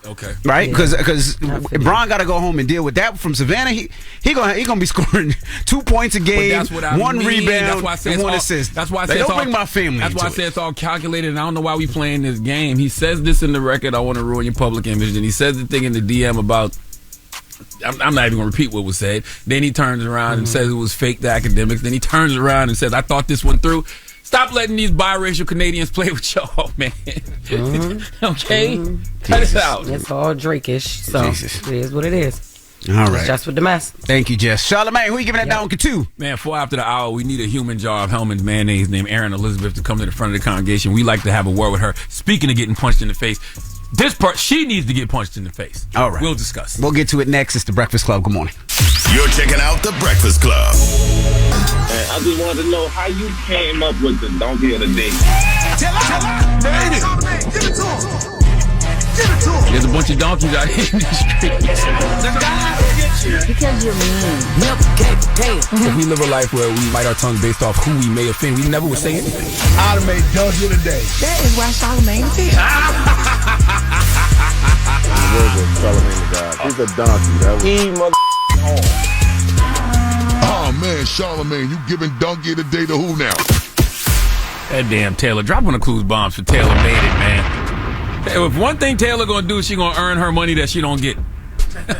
Speaker 2: Okay.
Speaker 1: Right? Because Bron got to go home and deal with that from Savannah. He gonna be scoring 2 points a game,
Speaker 2: that's what I
Speaker 1: one
Speaker 2: mean.
Speaker 1: rebound, and one
Speaker 2: all,
Speaker 1: assist.
Speaker 2: That's why I say
Speaker 1: don't bring my family.
Speaker 2: That's why I say it's all calculated, and I don't know why we playing this game. He says this in the record, I want to ruin your public image, and he says the thing in the DM about, I'm not even going to repeat what was said. Then he turns around and says it was fake, the academics. Then he turns around and says, I thought this one through. Stop letting these biracial Canadians play with y'all, man. Okay? Cut it out.
Speaker 3: It's all Drake-ish, so it is what it is.
Speaker 1: All right.
Speaker 3: It's Jess with the Mess.
Speaker 1: Thank you, Jess. Charlamagne, who you giving that down to?
Speaker 2: Man, 4 after the hour, we need a human jar of Hellman's mayonnaise named Aaron Elizabeth to come to the front of the congregation. We like to have a word with her. Speaking of getting punched in the face, this part, she needs to get punched in the face.
Speaker 1: All right.
Speaker 2: We'll discuss.
Speaker 1: We'll get to it next. It's The Breakfast Club. Good morning.
Speaker 6: You're checking out The Breakfast Club.
Speaker 9: And I just wanted to know how you came up with the donkey of the day.
Speaker 6: Give it to him.
Speaker 2: There's a bunch of donkeys out here in the streets.
Speaker 6: The guy who gets you
Speaker 13: because you're mean. Never gave a damn.
Speaker 2: If we live a life where we bite our tongue based off who we may offend, we never would say anything.
Speaker 22: I'd have made Donkey of the Day.
Speaker 13: That is why Charlamagne is here.
Speaker 11: Charlamagne the guy. He's a donkey. He mother
Speaker 22: Oh man, Charlamagne, you giving Donkey of the Day to who now?
Speaker 2: That damn Taylor. Drop one of Clues bombs for Taylor made it, man. If one thing Taylor gonna do, she gonna earn her money that she don't get.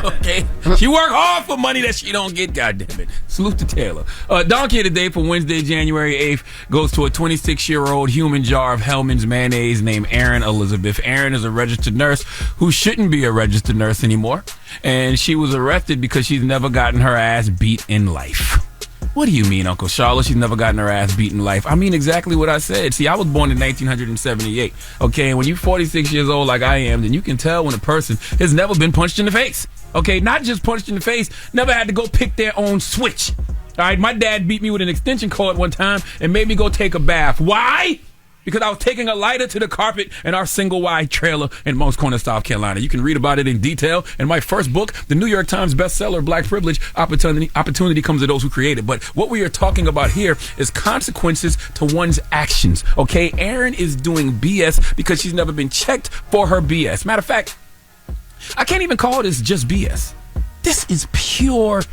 Speaker 2: Okay? She work hard for money that she don't get, goddammit. Salute to Taylor. Donkey of the Day for Wednesday, January 8th goes to a 26-year-old human jar of Hellman's mayonnaise named Erin Elizabeth. Erin is a registered nurse who shouldn't be a registered nurse anymore. And she was arrested because she's never gotten her ass beat in life. What do you mean, Uncle Charlotte? She's never gotten her ass beat in life. I mean exactly what I said. See, I was born in 1978. Okay, and when you're 46 years old like I am, then you can tell when a person has never been punched in the face. Okay, not just punched in the face, never had to go pick their own switch. All right, my dad beat me with an extension cord one time and made me go take a bath. Why? Because I was taking a lighter to the carpet in our single-wide trailer in Moncks Corner, South Carolina. You can read about it in detail in my first book, the New York Times bestseller, Black Privilege, Opportunity Comes to Those Who Create It. But what we are talking about here is consequences to one's actions, okay? Erin is doing BS because she's never been checked for her BS. Matter of fact, I can't even call this just BS. This is pure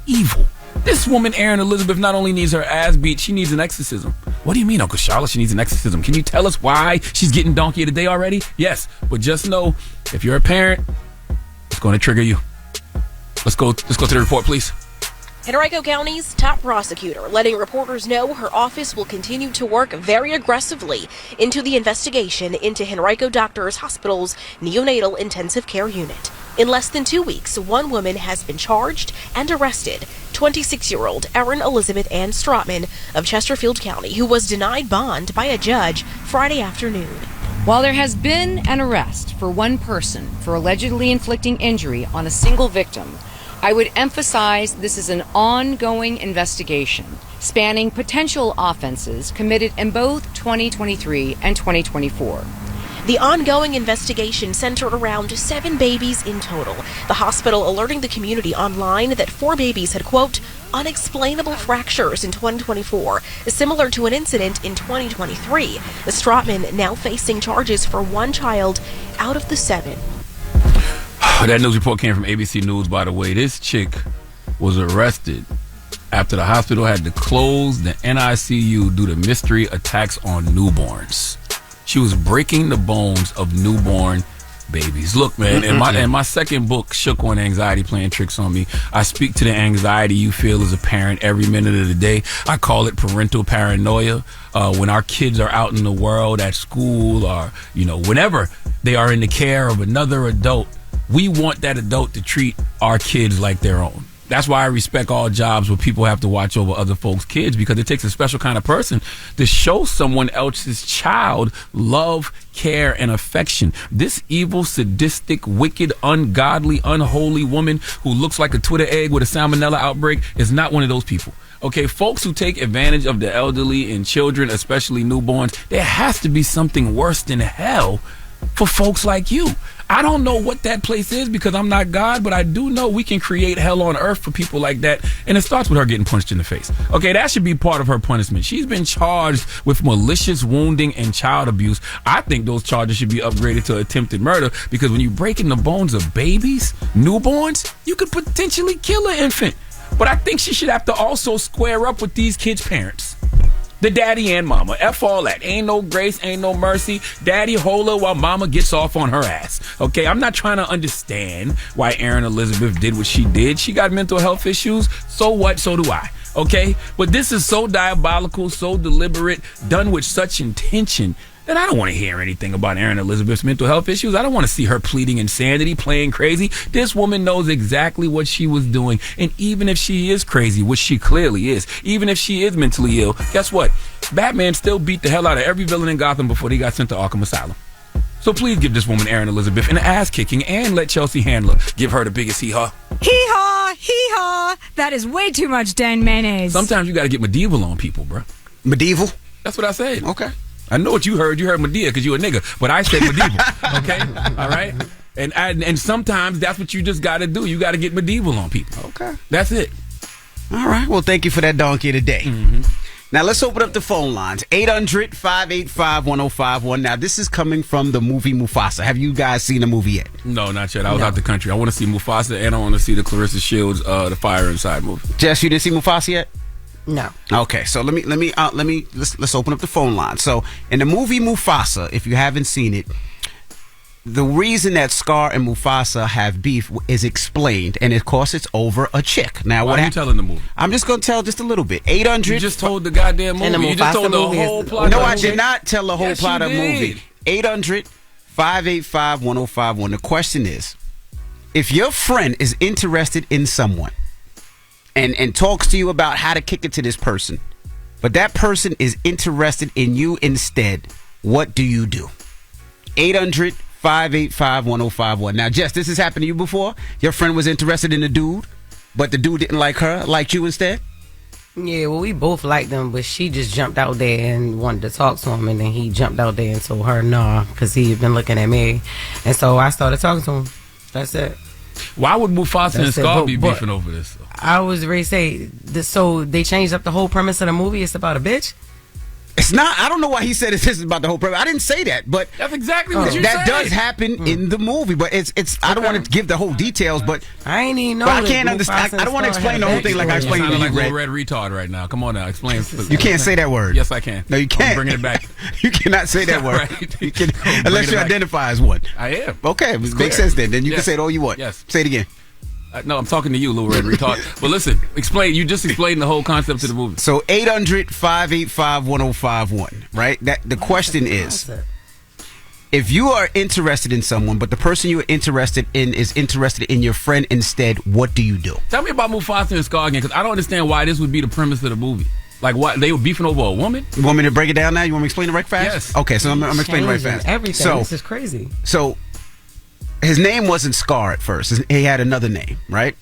Speaker 2: evil. This woman, Erin Elizabeth, not only needs her ass beat, she needs an exorcism. What do you mean, Uncle Charlotte? She needs an exorcism. Can you tell us why she's getting Donkey of the Day already? Yes, but just know, if you're a parent, it's going to trigger you. Let's go to the report, please.
Speaker 5: Henrico County's top prosecutor letting reporters know her office will continue to work very aggressively into the investigation into Henrico Doctors Hospital's neonatal intensive care unit. In less than 2 weeks, one woman has been charged and arrested, 26-year-old Erin Elizabeth Ann Strotman of Chesterfield County, who was denied bond by a judge Friday afternoon.
Speaker 23: While there has been an arrest for one person for allegedly inflicting injury on a single victim, I would emphasize this is an ongoing investigation spanning potential offenses committed in both 2023 and 2024.
Speaker 5: The ongoing investigation centered around 7 babies in total. The hospital alerting the community online that 4 babies had, quote, unexplainable fractures in 2024, similar to an incident in 2023. The Strotman now facing charges for 1 child out of the 7.
Speaker 2: That news report came from ABC News, by the way. This chick was arrested after the hospital had to close the NICU due to mystery attacks on newborns. She was breaking the bones of newborn babies. Look, man, in my second book, Shook on Anxiety Playing Tricks on Me, I speak to the anxiety you feel as a parent every minute of the day. I call it parental paranoia. When our kids are out in the world, at school, or, whenever they are in the care of another adult, we want that adult to treat our kids like their own. That's why I respect all jobs where people have to watch over other folks' kids, because it takes a special kind of person to show someone else's child love, care, and affection. This evil, sadistic, wicked, ungodly, unholy woman who looks like a Twitter egg with a salmonella outbreak is not one of those people. Okay, folks who take advantage of the elderly and children, especially newborns, there has to be something worse than hell for folks like you. I don't know what that place is because I'm not God, but I do know we can create hell on earth for people like that, and it starts with her getting punched in the face. Okay, that should be part of her punishment. She's been charged with malicious wounding and child abuse. I think those charges should be upgraded to attempted murder, because when you're breaking the bones of babies, newborns, you could potentially kill an infant. But I think she should have to also square up with these kids' parents. The daddy and mama. F all that. Ain't no grace, ain't no mercy. Daddy holler while mama gets off on her ass. Okay, I'm not trying to understand why Erin Elizabeth did what she did. She got mental health issues. So what? So do I. Okay? But this is so diabolical, so deliberate, done with such intention, that I don't want to hear anything about Erin Elizabeth's mental health issues. I don't want to see her pleading insanity, playing crazy. This woman knows exactly what she was doing. And even if she is crazy, which she clearly is, even if she is mentally ill, guess what? Batman still beat the hell out of every villain in Gotham before they got sent to Arkham Asylum. So please give this woman, Erin Elizabeth, an ass-kicking, and let Chelsea Handler give her the biggest hee-haw.
Speaker 24: Hee-haw! Hee-haw! That is way too much Dan mayonnaise.
Speaker 2: Sometimes you got to get medieval on people, bro.
Speaker 1: Medieval?
Speaker 2: That's what I said.
Speaker 1: Okay.
Speaker 2: I know what you heard. You heard Medea because you a nigga. But I said medieval. Okay? All right? And sometimes that's what you just got to do. You got to get medieval on people.
Speaker 1: Okay.
Speaker 2: That's it.
Speaker 1: All right. Well, thank you for that donkey today.
Speaker 2: Mm-hmm.
Speaker 1: Now, let's open up the phone lines. 800-585-1051. Now, this is coming from the movie Mufasa. Have you guys seen the movie yet?
Speaker 2: No, not yet. I was out the country. I want to see Mufasa, and I want to see the Clarissa Shields, The Fire Inside movie.
Speaker 1: Jess, you didn't see Mufasa yet?
Speaker 3: No.
Speaker 1: Okay, so let's open up the phone line. So, in the movie Mufasa, if you haven't seen it, the reason that Scar and Mufasa have beef is explained, and of course it's over a chick. Now,
Speaker 2: why are you telling the movie?
Speaker 1: I'm just going to tell just a little bit. 800.
Speaker 2: You just told the goddamn movie. You just told the whole plot.
Speaker 1: No, I did not tell the whole plot of the movie. 800-585-1051. The question is, if your friend is interested in someone and talks to you about how to kick it to this person, but that person is interested in you instead, what do you do? 800-585-1051. Now, Jess, this has happened to you before? Your friend was interested in a dude, but the dude didn't like her, liked you instead?
Speaker 3: Yeah, well, we both liked him, but she just jumped out there and wanted to talk to him, and then he jumped out there and told her nah, because he had been looking at me. And so I started talking to him. That's it.
Speaker 2: Why would Mufasa and Scar be beefing over this?
Speaker 3: I was ready to say, so they changed up the whole premise of the movie. It's about a bitch?
Speaker 1: It's not. I don't know why he said this is about the whole premise. I didn't say that, but
Speaker 2: that's exactly what you said.
Speaker 1: That does happen in the movie, but it's. I don't want to give the whole details, but
Speaker 3: I ain't even know.
Speaker 1: I can't understand. I don't want to explain the whole thing like I explained to you.
Speaker 2: Like a red retard right now. Come on now, explain.
Speaker 1: You can't say that word.
Speaker 2: Yes, I can.
Speaker 1: No, you can't.
Speaker 2: I'm bringing it back.
Speaker 1: You cannot say that word.
Speaker 2: Right.
Speaker 1: You can, unless you identify as one.
Speaker 2: I am.
Speaker 1: Okay, it makes sense then. Then you can say it all you want.
Speaker 2: Yes.
Speaker 1: Say it again.
Speaker 2: No, I'm talking to you, little red retard. But listen, explain. You just explained the whole concept of the movie.
Speaker 1: So 800-585-1051, right? That the question is, if you are interested in someone, but the person you are interested in is interested in your friend instead, what do you do?
Speaker 2: Tell me about Mufasa and Scar again, because I don't understand why this would be the premise of the movie. Like, what? They were beefing over a woman?
Speaker 1: You want me to break it down now? You want me to explain it right fast?
Speaker 2: Yes.
Speaker 1: Okay, so I'm explaining it right fast.
Speaker 3: Everything.
Speaker 1: So,
Speaker 3: this is crazy.
Speaker 1: So, his name wasn't Scar at first. He had another name, right?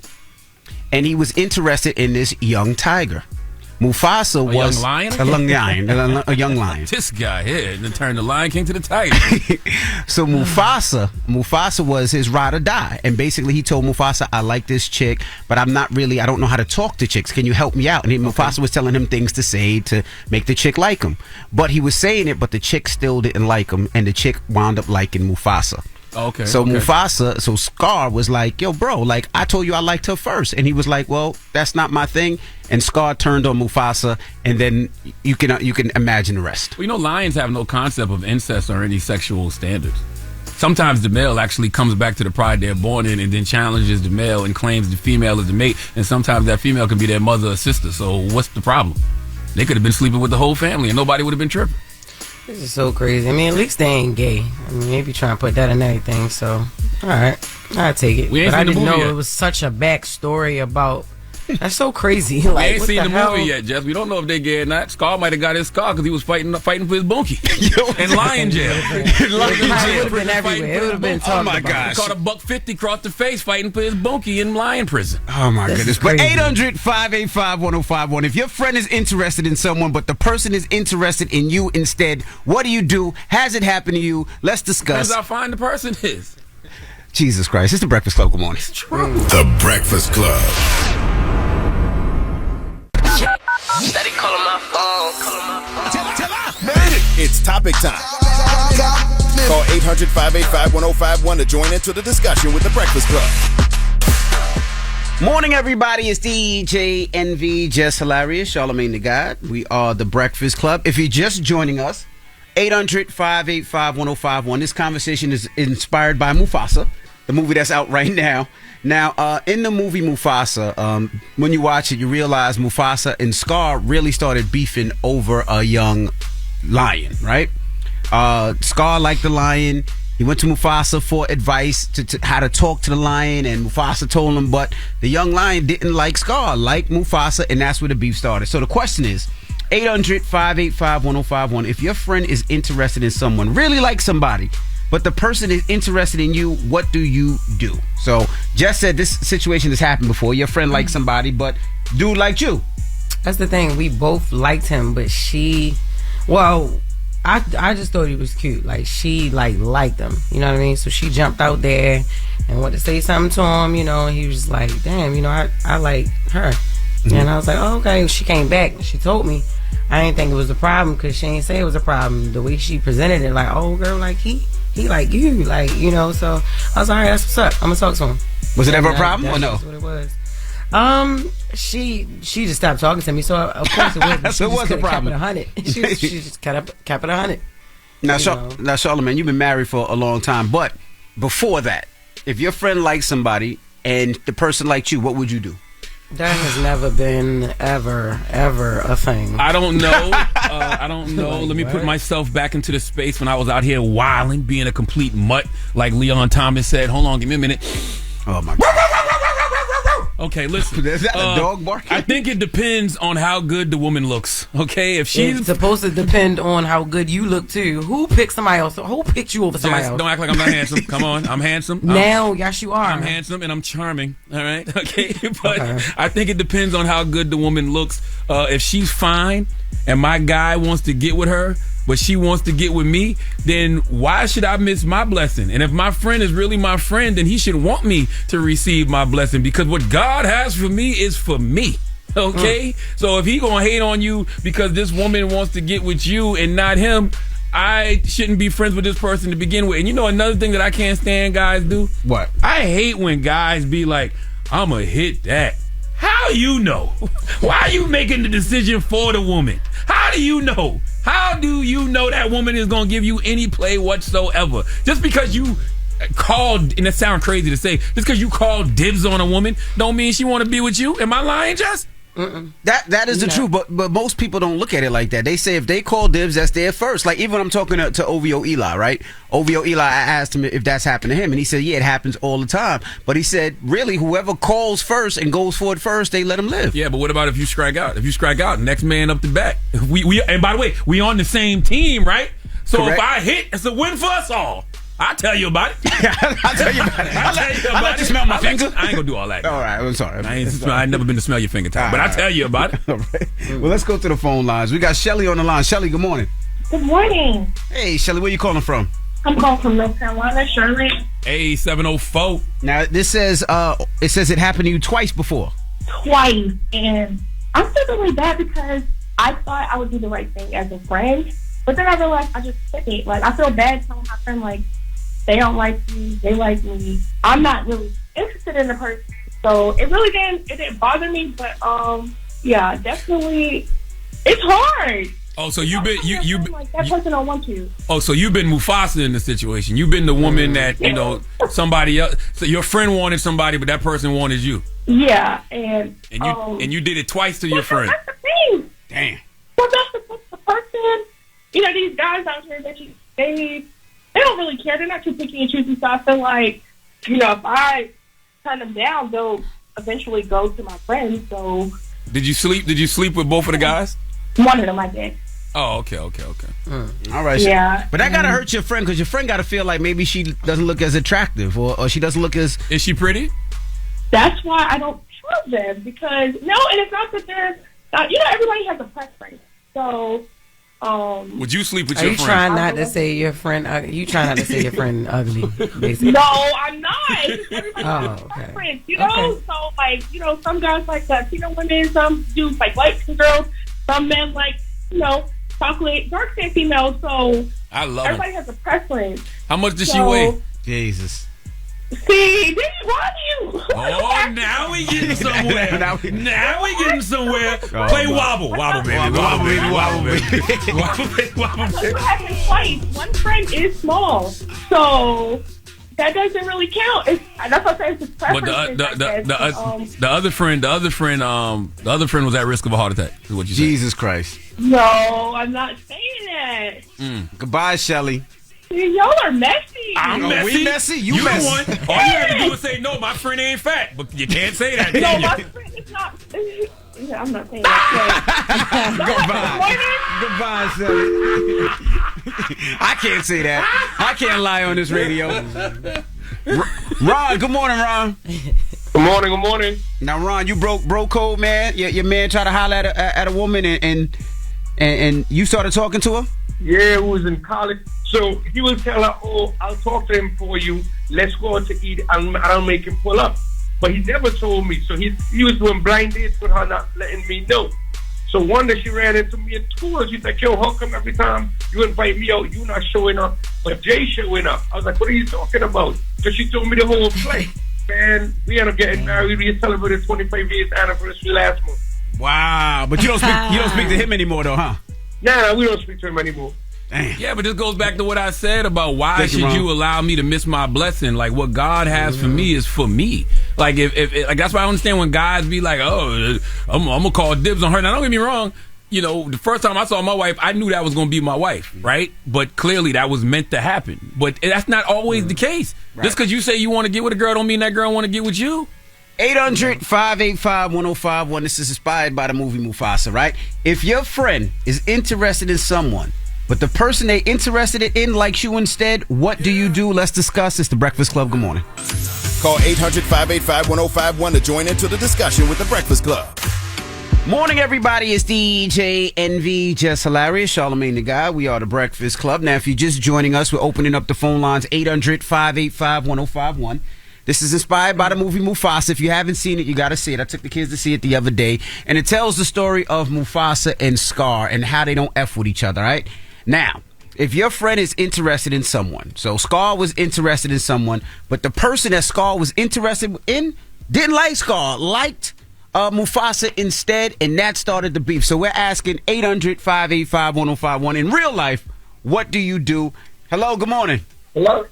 Speaker 1: And he was interested in this young tiger. Mufasa was
Speaker 2: young lion?
Speaker 1: a young lion.
Speaker 2: This guy here, and then turned the Lion King to the tiger.
Speaker 1: So Mufasa was his ride or die, and basically he told Mufasa, "I like this chick, but I don't know how to talk to chicks. Can you help me out?" And Mufasa was telling him things to say to make the chick like him, but he was saying it, but the chick still didn't like him, and the chick wound up liking Mufasa.
Speaker 2: Okay.
Speaker 1: So Scar was like, "Yo, bro, like I told you I liked her first," and he was like, "Well, that's not my thing." And Scar turned on Mufasa, and then you can imagine the rest.
Speaker 2: Well, you know, lions have no concept of incest or any sexual standards. Sometimes the male actually comes back to the pride they're born in, and then challenges the male and claims the female is the mate. And sometimes that female can be their mother or sister. So what's the problem? They could have been sleeping with the whole family, and nobody would have been tripping.
Speaker 3: This is so crazy. I mean, at least they ain't gay. I mean, they be trying to put that in everything. So, all right, I'll take it.
Speaker 2: We ain't
Speaker 3: but I
Speaker 2: seen the
Speaker 3: didn't
Speaker 2: movie
Speaker 3: know
Speaker 2: yet.
Speaker 3: it was such a backstory about. That's so crazy.
Speaker 2: We
Speaker 3: Like,
Speaker 2: ain't
Speaker 3: what
Speaker 2: seen the
Speaker 3: hell?
Speaker 2: movie yet, Jess. We don't know if they gay or not. Scar might have got his scar because he was fighting for his bunkie in lion jail.
Speaker 3: It would have been everywhere. It would have been talked about.
Speaker 1: gosh.
Speaker 2: He caught $150 across the face fighting for his bunkie in lion prison.
Speaker 1: Oh my
Speaker 3: This
Speaker 1: goodness.
Speaker 3: is
Speaker 1: But
Speaker 3: crazy.
Speaker 1: 800-585-1051. If your friend is interested in someone, but the person is interested in you instead, what do you do? Has it happened to you? Let's discuss.
Speaker 2: Depends how fine the person is.
Speaker 1: Jesus Christ. It's the Breakfast Club. Good morning.
Speaker 6: The Breakfast Club.
Speaker 13: Steady calling my phone.
Speaker 6: It's topic time. Call 800-585-1051 to join into the discussion with the Breakfast Club.
Speaker 1: Morning, everybody. It's DJ NV, Jess Hilarious, Charlamagne the God. We are the Breakfast Club. If you're just joining us, 800-585-1051. This conversation is inspired by Mufasa, the movie that's out right now. Now, in the movie Mufasa, when you watch it, you realize Mufasa and Scar really started beefing over a young lion, right? Scar liked the lion. He went to Mufasa for advice to how to talk to the lion, and Mufasa told him, but the young lion didn't like Scar, liked Mufasa, and that's where the beef started. So the question is, 800-585-1051. If your friend is interested in someone, really like somebody, but the person is interested in you, what do you do? So Jess said this situation has happened before. Your friend liked somebody, but dude liked you.
Speaker 3: That's the thing. We both liked him, but she, well, I just thought he was cute. Like, she liked him. You know what I mean? So she jumped out there and wanted to say something to him, you know, and he was like, damn, you know, I like her. Mm-hmm. And I was like, oh, okay. She came back. She told me. I didn't think it was a problem because she didn't say it was a problem. The way she presented it, like, oh, girl, like, he like you. Like, you know, so I was like, all right, that's what's up. I'm going to talk to him.
Speaker 1: Was it ever a problem or no?
Speaker 3: That's what it was. She just stopped talking to me, so of course it was.
Speaker 1: So it was a problem.
Speaker 3: She just kept it 100.
Speaker 1: Now, Charlamagne, you've been married for a long time, but before that, if your friend liked somebody and the person liked you, what would you do?
Speaker 3: That has never been ever a thing.
Speaker 2: I don't know. I don't know. Let me put myself back into the space when I was out here wilding, being a complete mutt, like Leon Thomas said. Hold on, give me a minute.
Speaker 1: Oh my God.
Speaker 2: Okay, listen.
Speaker 1: Is that a dog barking?
Speaker 2: I think it depends on how good the woman looks. Okay, if she's
Speaker 3: it's supposed to depend on how good you look too. Who picked somebody else? Who picked you over somebody else?
Speaker 2: Don't act like I'm not handsome. Come on, I'm handsome.
Speaker 3: Now, yes, you are.
Speaker 2: I'm handsome and I'm charming. All right, okay. But I think it depends on how good the woman looks. If she's fine and my guy wants to get with her, but she wants to get with me, then why should I miss my blessing? And if my friend is really my friend, then he should want me to receive my blessing, because what God has for me is for me. Okay? So if he gonna hate on you because this woman wants to get with you and not him, I shouldn't be friends with this person to begin with. And you know another thing that I can't stand guys do?
Speaker 1: What?
Speaker 2: I hate when guys be like, I'ma hit that. How you know? Why are you making the decision for the woman? How do you know? How do you know that woman is going to give you any play whatsoever? Just because you called, and it sounds crazy to say, just because you called dibs on a woman don't mean she want to be with you. Am I lying, Jess?
Speaker 1: That is the truth, but most people don't look at it like that. They say if they call dibs, that's their first. Like, even when I'm talking to OVO Eli, right? OVO Eli, I asked him if that's happened to him, and he said, yeah, it happens all the time. But he said, really, whoever calls first and goes for it first, they let him live.
Speaker 2: Yeah, but what about if you strike out? If you strike out, next man up the bat. And by the way, we on the same team, right? So Correct. If I hit, it's a win for us all. I'll tell you about it.
Speaker 1: I'll tell you about it. I'll let you smell my finger.
Speaker 2: I ain't gonna do all that.
Speaker 1: All right, I'm sorry.
Speaker 2: I ain't never been to smell your finger time, but I'll tell you about it.
Speaker 1: All right. Well, let's go to the phone lines. We got Shelly on the line. Shelly, good morning.
Speaker 8: Good morning.
Speaker 1: Hey, Shelly, where you calling from?
Speaker 8: I'm calling from North Carolina, Charlotte.
Speaker 2: Hey, 704.
Speaker 1: Now, this says it happened to you twice before.
Speaker 8: Twice, and I feel really bad because I thought I would do the right thing as a friend, but then I realized I just couldn't. Like, I feel bad telling my friend, like, they don't like me, they like me. I'm not really interested in the person. So it really didn't bother me, but yeah, definitely it's hard.
Speaker 2: Oh, so you've been
Speaker 8: like that person don't want you.
Speaker 2: Oh, so you've been Mufasa in the situation. You've been the woman that, you know, somebody else. So your friend wanted somebody, but that person wanted you.
Speaker 8: Yeah, and
Speaker 2: you did it twice to your friend.
Speaker 8: That's the thing.
Speaker 2: Damn.
Speaker 8: Well, that's the person. You know, these guys out here, they don't really care. They're not too picky and choosy. So I feel like, you know, if I turn them down, they'll eventually go to my friends. So
Speaker 2: Did you sleep with both of the guys?
Speaker 8: One of them I did.
Speaker 2: Oh, okay.
Speaker 1: All right.
Speaker 8: Yeah.
Speaker 1: But that gotta hurt your friend, because your friend gotta feel like maybe she doesn't look as attractive, or she doesn't look as.
Speaker 2: Is she pretty?
Speaker 8: That's why I don't trust them, because and it's not that they're. You know, everybody has a preference. So.
Speaker 2: Would you sleep with
Speaker 3: Are
Speaker 2: your
Speaker 3: you
Speaker 2: friend?
Speaker 3: trying not to say your friend? You trying not to say your friend ugly? Basically.
Speaker 8: No, I'm not. Everybody has
Speaker 3: okay.
Speaker 8: preference, you know. So like, you know, some guys like Latino women, some dudes like light skin girls, some men like, you know, chocolate dark skin females. So
Speaker 2: I love
Speaker 8: everybody has a preference.
Speaker 2: How much does she weigh?
Speaker 1: Jesus.
Speaker 8: See, why do you?
Speaker 2: Oh, now we getting somewhere. now we getting somewhere. Play wobble, baby, wobble, baby. Wobble, baby.
Speaker 8: Happened twice. One friend is small, so that doesn't really count. That's what I say. It's preference.
Speaker 2: But the other friend was at risk of a heart attack. Is what you said.
Speaker 1: Jesus Christ.
Speaker 8: No, I'm not saying that.
Speaker 1: Goodbye, Shelly.
Speaker 8: Y'all are messy.
Speaker 2: I'm messy.
Speaker 1: We messy. You messy.
Speaker 2: The one. All you have to do is say, no, my friend ain't fat. But you can't say that.
Speaker 8: No, my friend is not. Yeah, I'm not saying that.
Speaker 1: Goodbye, Shelly. I can't say that. I can't lie on this radio. Ron, good morning, Ron.
Speaker 9: Good morning.
Speaker 1: Now, Ron, you broke code, man. Your man tried to holler at a woman, and you started talking to her?
Speaker 9: Yeah, we was in college. So he would tell her, "Oh, I'll talk to him for you. Let's go out to eat. I'll make him pull up." But he never told me. So he was doing blind dates with her, not letting me know. So one day she ran into me in tours. She's like, "Yo, how come every time you invite me out, you not showing up, but Jay showing up?" I was like, "What are you talking about?" Because she told me the whole play. Man, we ended up getting married. We celebrated 25 years anniversary last month.
Speaker 1: Wow, but you don't speak to him anymore though, huh?
Speaker 9: Nah, we don't speak to him anymore.
Speaker 1: Damn.
Speaker 2: Yeah, but this goes back to what I said about why should you allow me to miss my blessing? Like what God has for me is for me. Like if like that's why I understand when guys be like, "Oh, I'm gonna call dibs on her." Now don't get me wrong. You know, the first time I saw my wife, I knew that was going to be my wife, right? But clearly that was meant to happen. But that's not always the case. Right. Just because you say you want to get with a girl don't mean that girl want to get with you.
Speaker 1: 800-585-1051. This is inspired by the movie Mufasa, right? If your friend is interested in someone, but the person they interested in likes you instead, what do you do? Let's discuss. It's The Breakfast Club. Good morning.
Speaker 6: Call 800-585-1051 to join into the discussion with The Breakfast Club.
Speaker 1: Morning, everybody. It's DJ NV, Jess Hilarious, Charlamagne the Guy. We are The Breakfast Club. Now, if you're just joining us, we're opening up the phone lines, 800-585-1051. This is inspired by the movie Mufasa. If you haven't seen it, you got to see it. I took the kids to see it the other day. And it tells the story of Mufasa and Scar and how they don't F with each other, right? Now, if your friend is interested in someone, so Scar was interested in someone, but the person that Scar was interested in didn't like Scar, liked Mufasa instead, and that started the beef. So we're asking 800-585-1051. In real life, what do you do? Hello, good morning.
Speaker 10: Hello,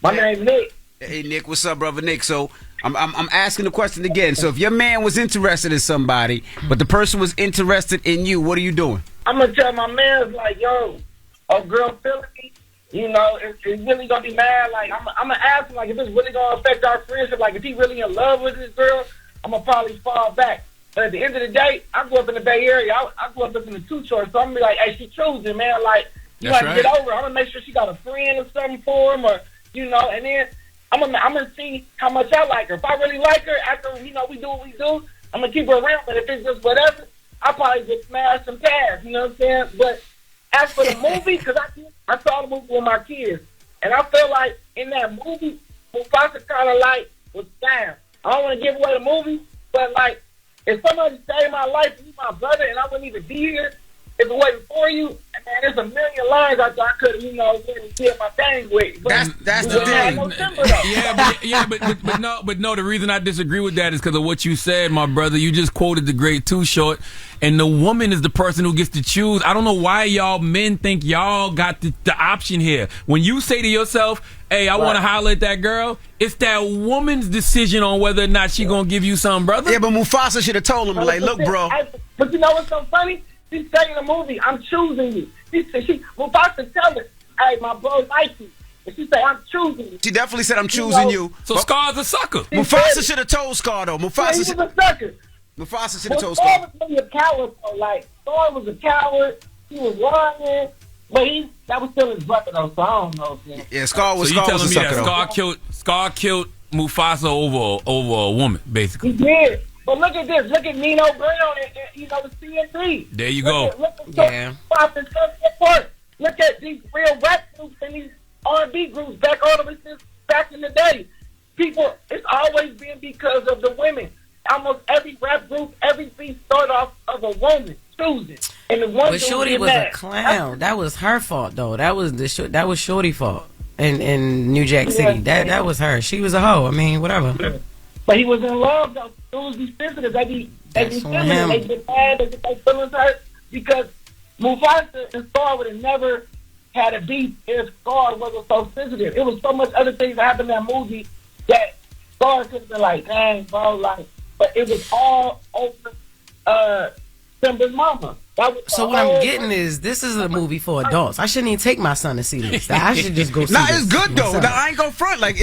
Speaker 10: my name's Nick.
Speaker 1: Hey, Nick, what's up, brother Nick? So I'm asking the question again. So if your man was interested in somebody, but the person was interested in you, what are you doing?
Speaker 10: I'm going to tell my man, like, yo, a girl feeling me, you know, it's really going to be mad. Like, I'm going to ask him, like, if it's really going to affect our friendship. Like, if he really in love with this girl, I'm going to probably fall back. But at the end of the day, I grew up in the Bay Area. I grew up in the two church. So I'm going to be like, hey, she choosing, man. Like, you got to get over it. I'm going to make sure she got a friend or something for him, or, you know, and then I'm gonna see how much I like her. If I really like her, after, you know, we do what we do, I'm going to keep her around. But if it's just whatever, I'll probably just smash some tabs, you know what I'm saying? But as for the movie, because I saw the movie with my kids, and I feel like in that movie, Mufasa kind of like was down. I don't want to give away the movie, but like, if somebody saved my life, he's my brother, and I wouldn't even be here if it wasn't for you, and man, there's a million lines I thought I could have, you know, did my thing with. But
Speaker 1: that's the thing.
Speaker 10: No temper,
Speaker 2: but no. The reason I disagree with that is because of what you said, my brother. You just quoted the great Too Short, and the woman is the person who gets to choose. I don't know why y'all men think y'all got the option here. When you say to yourself, "Hey, I want to holler at that girl," it's that woman's decision on whether or not she gonna give you something, brother.
Speaker 1: Yeah, but Mufasa should have told him, like, "Look, bro."
Speaker 10: But you know what's so funny? She said in the movie, "I'm choosing you." Mufasa tell her, "Hey, my bro likes you." And she said, "I'm choosing you."
Speaker 1: She definitely said, "I'm choosing you."
Speaker 2: So Scar's a sucker.
Speaker 1: Mufasa should have told Scar, though. Mufasa
Speaker 10: he was a sucker.
Speaker 1: Mufasa should have told
Speaker 10: Scar
Speaker 1: Scar.
Speaker 10: was really a coward, though. Like, Scar was a coward. He was lying. But that was still his brother, though, so I don't know.
Speaker 1: Yeah, Scar was
Speaker 2: so you telling
Speaker 1: a
Speaker 2: me
Speaker 1: sucker,
Speaker 2: that Scar killed Mufasa over a woman, basically.
Speaker 10: He did. But look at this. Look at Nino Brown and you know, the CNC.
Speaker 2: There you go.
Speaker 10: Look at these real rap groups and these R&B groups back in the day. People, it's always been because of the women. Almost every rap group, every beat started off of a woman choosing. And the one
Speaker 3: but Shorty was a clown. That was her fault, though. That was Shorty's fault in New Jack City. That was her. She was a hoe. I mean, whatever.
Speaker 10: But he was in love, though. Dudes be sensitive. They be feeling. They get mad. They get their feelings hurt. Because Mufasa and Scar would have never had a beef if Scar wasn't so sensitive. It was so much other things that happened in that movie that Scar could have been like, dang, bro, like, but it was all over Simba's mama.
Speaker 3: So what I'm getting is, this is a movie for adults. I shouldn't even take my son to see this. I should just go see
Speaker 1: Nah,
Speaker 3: this.
Speaker 1: it's good, though. Nah, I ain't gonna front. Like,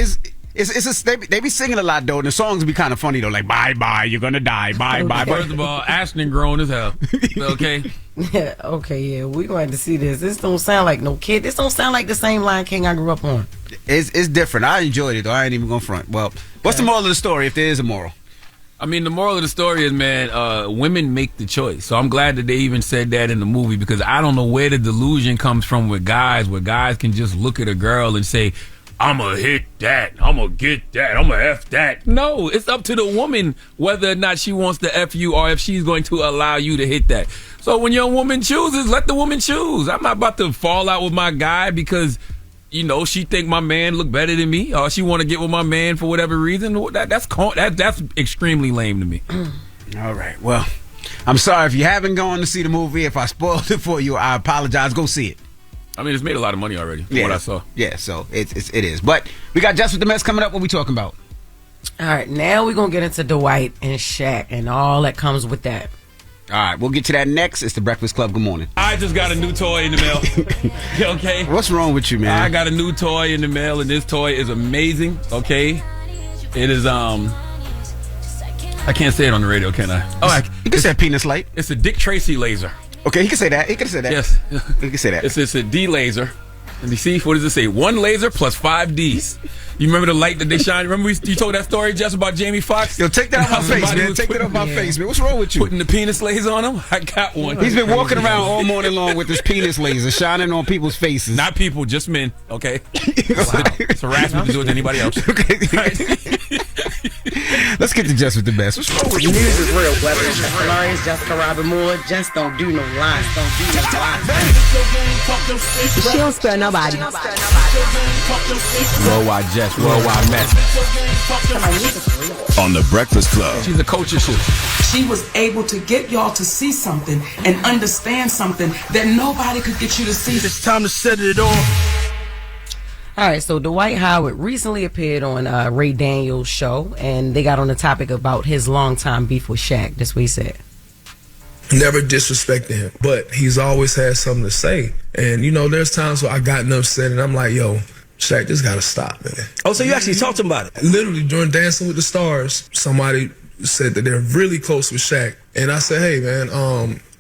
Speaker 1: they be singing a lot, though, and the songs be kind of funny, though. Like, bye bye, you're gonna die, bye bye.
Speaker 2: First of all, Ashton grown as hell. Okay.
Speaker 3: Yeah, okay, yeah, we going to see this. This don't sound like no kid. This don't sound like the same Lion King I grew up on.
Speaker 1: It's different. I enjoyed it, though. I ain't even gonna front. Well, what's the moral of the story, if there is a moral?
Speaker 2: I mean, the moral of the story is, man, women make the choice. So I'm glad that they even said that in the movie, because I don't know where the delusion comes from with guys, where guys can just look at a girl and say, I'm going to hit that, I'm going to get that, I'm going to F that. No, it's up to the woman whether or not she wants to F you or if she's going to allow you to hit that. So when your woman chooses, let the woman choose. I'm not about to fall out with my guy because, you know, she think my man look better than me, or she want to get with my man for whatever reason. That's extremely lame to me.
Speaker 1: All right. Well, I'm sorry if you haven't gone to see the movie. If I spoiled it for you, I apologize. Go see it.
Speaker 2: I mean, it's made a lot of money already from what I saw.
Speaker 1: Yeah, so it is. But we got Jess With The Mess coming up. What we talking about?
Speaker 3: All right, now we're going to get into Dwight and Shaq and all that comes with that.
Speaker 1: All right, we'll get to that next. It's the Breakfast Club. Good morning.
Speaker 2: I just got a new toy in the mail. Okay?
Speaker 1: What's wrong with you, man?
Speaker 2: I got a new toy in the mail, and this toy is amazing. Okay? It is, I can't say it on the radio, can I?
Speaker 1: Oh, you can say penis light.
Speaker 2: It's a Dick Tracy laser.
Speaker 1: Okay, he can say that. He can say that.
Speaker 2: Yes.
Speaker 1: He can say that.
Speaker 2: It's a D laser. And you see, what does it say? 1 laser plus 5 Ds. You remember the light that they shine? Remember you told that story, Jess, about Jamie Foxx?
Speaker 1: Yo, take that off my face, man. Take that off my face, man. What's wrong with you?
Speaker 2: Putting the penis laser on him? I got one.
Speaker 1: He's been walking around all morning long with his penis laser shining on people's faces.
Speaker 2: Not people, just men, okay? It's harassment to do it to anybody else. Okay.
Speaker 1: Let's get to Jess With The Mess. What's wrong with you?
Speaker 12: News is real, whether it's Jess Hilarious, Jessica Robin Moore, just don't do no lies, don't do no lies.
Speaker 24: She don't spare nobody.
Speaker 2: Worldwide Jess, worldwide Mack.
Speaker 6: On the Breakfast Club.
Speaker 2: She's a culture shift.
Speaker 14: She was able to get y'all to see something and understand something that nobody could get you to see.
Speaker 4: It's time to set it off.
Speaker 3: All right, so Dwight Howard recently appeared on Ray Daniels' show, and they got on the topic about his longtime beef with Shaq. That's what he said.
Speaker 15: Never disrespected him, but he's always had something to say. And, you know, there's times where I gotten upset and I'm like, yo, Shaq, this gotta stop, man.
Speaker 4: Oh, so you actually talked to him about it?
Speaker 15: Literally, during Dancing with the Stars, somebody said that they're really close with Shaq. And I said, hey, man,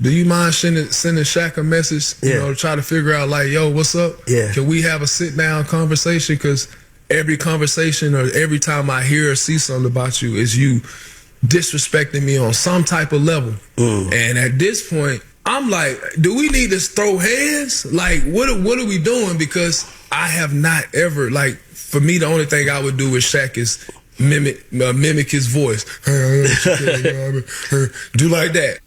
Speaker 15: do you mind sending Shaq a message, you know, to try to figure out, like, yo, what's up?
Speaker 4: Yeah.
Speaker 15: Can we have a sit-down conversation? Because every conversation or every time I hear or see something about you is you disrespecting me on some type of level. And at this point, I'm like, do we need to throw hands? Like, what are we doing? Because I have not ever, like, for me, the only thing I would do with Shaq is mimic his voice. Do like that.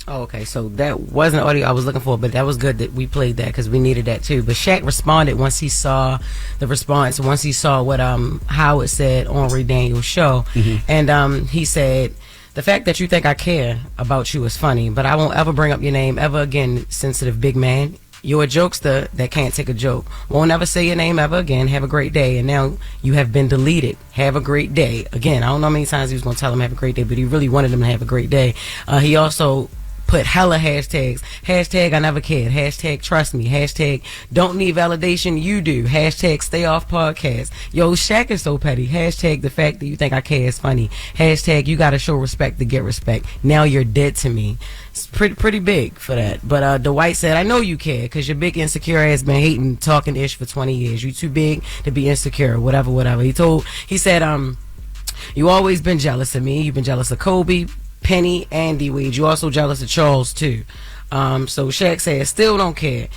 Speaker 3: Oh, okay, so that wasn't audio I was looking for, but that was good that we played that because we needed that too. But Shaq responded once he saw the response, once he saw what Howard said on Ray Daniels' show, and he said, the fact that you think I care about you is funny, but I won't ever bring up your name ever again, sensitive big man. You're a jokester that can't take a joke. Won't ever say your name ever again. Have a great day. And now you have been deleted. Have a great day. Again, I don't know how many times he was going to tell him have a great day, but he really wanted him to have a great day. He also put hella hashtags. Hashtag I never cared. Hashtag trust me. Hashtag don't need validation. You do. Hashtag stay off podcast. Yo, Shaq is so petty. Hashtag the fact that you think I care is funny. Hashtag you got to show respect to get respect. Now you're dead to me. It's pretty big for that. But Dwight said, I know you care because your big insecure ass been hating talking ish for 20 years. You too big to be insecure. Whatever. He said, you always been jealous of me. You've been jealous of Kobe, Penny, and D-Wade. You also jealous of Charles too. So Shaq said, still don't care.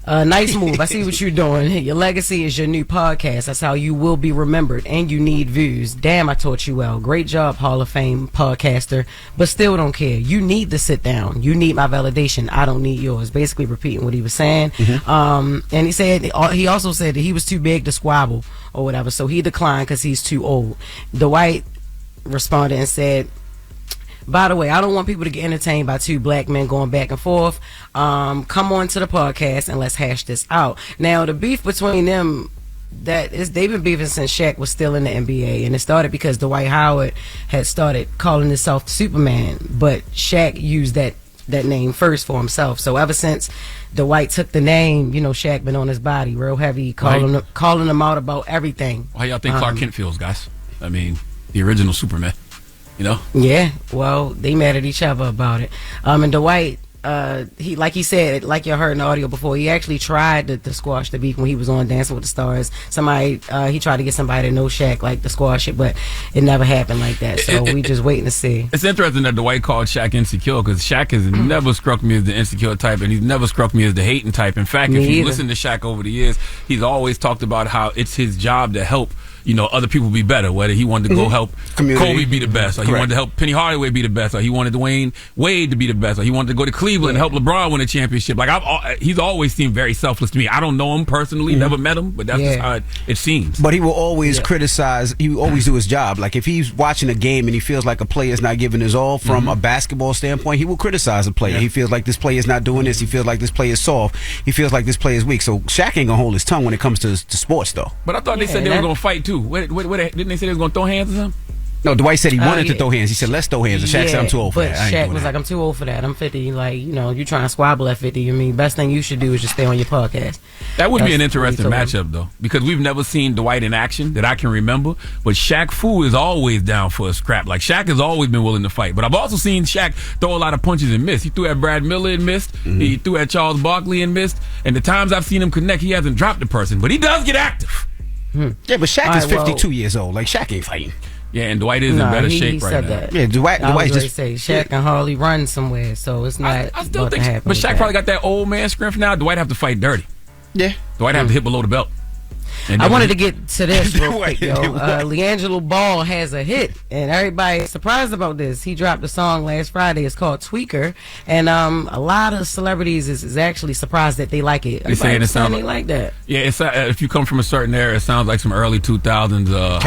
Speaker 3: Nice move. I see what you're doing. Your legacy is your new podcast. That's how you will be remembered, and you need views. Damn, I taught you well. Great job, Hall of Fame podcaster, but still don't care. You need to sit down. You need my validation. I don't need yours. Basically repeating what he was saying. And he also said that he was too big to squabble or whatever, so he declined because he's too old. Dwight responded and said, by the way, I don't want people to get entertained by two black men going back and forth. Come on to the podcast and let's hash this out. Now, the beef between them, they've been beefing since Shaq was still in the NBA, and it started because Dwight Howard had started calling himself Superman, but Shaq used that name first for himself. So ever since Dwight took the name, Shaq been on his body real heavy, calling him out about everything.
Speaker 2: How y'all think Clark Kent feels, guys? I mean, the original Superman.
Speaker 3: Yeah, well, they mad at each other about it. And Dwight he, like he said, like you heard in the audio before, he actually tried to squash the beef when he was on Dancing with the Stars. Somebody, he tried to get somebody to know Shaq, like, to squash it, but it never happened like that. So we just waiting to see.
Speaker 2: It's interesting that Dwight called Shaq insecure, because Shaq has never struck me as the insecure type, and he's never struck me as the hating type. In fact, if you listen to Shaq over the years, he's always talked about how it's his job to help, you know, other people be better. Whether he wanted to go help Kobe be the best, or he wanted to help Penny Hardaway be the best, or he wanted Dwayne Wade to be the best, or he wanted to go to Cleveland and help LeBron win a championship. Like, he's always seemed very selfless to me. I don't know him personally, never met him, but that's just how it seems.
Speaker 1: But he will always criticize. He will always do his job. Like, if he's watching a game and he feels like a player is not giving his all from a basketball standpoint, he will criticize a player. He feels like this player is not doing this. He feels like this player is soft. He feels like this player is weak. So Shaq ain't gonna hold his tongue when it comes to sports, though.
Speaker 2: But I thought they said they were gonna fight too. Didn't they say they was gonna throw hands or something?
Speaker 1: No, Dwight said he wanted to throw hands. He said, let's throw hands. And Shaq said, I'm too old for that.
Speaker 3: But Shaq was like, I'm too old for that. I'm 50. Like, you know, you trying to squabble at 50. I mean, best thing you should do is just stay on your podcast.
Speaker 2: That would be an interesting matchup, though, because we've never seen Dwight in action that I can remember. But Shaq Fu is always down for a scrap. Like, Shaq has always been willing to fight. But I've also seen Shaq throw a lot of punches and miss. He threw at Brad Miller and missed. He threw at Charles Barkley and missed. And the times I've seen him connect, he hasn't dropped a person. But he does get active.
Speaker 1: Yeah, but Shaq is 52 years old. Like, Shaq ain't fighting.
Speaker 2: Yeah, and Dwight is in better shape right now.
Speaker 3: That.
Speaker 1: Yeah, Dwight just
Speaker 3: say Shaq can hardly run somewhere, so it's not.
Speaker 2: I still think, but Shaq probably got that old man strength now. Dwight have to fight dirty.
Speaker 1: Yeah,
Speaker 2: Dwight have to hit below the belt.
Speaker 3: I wanted to get to this real quick, yo. LiAngelo Ball has a hit, and everybody's surprised about this. He dropped a song last Friday. It's called Tweaker, and a lot of celebrities is actually surprised that they like it.
Speaker 2: They saying it sounds
Speaker 3: like that.
Speaker 2: Yeah, it's if you come from a certain era, it sounds like some early 2000s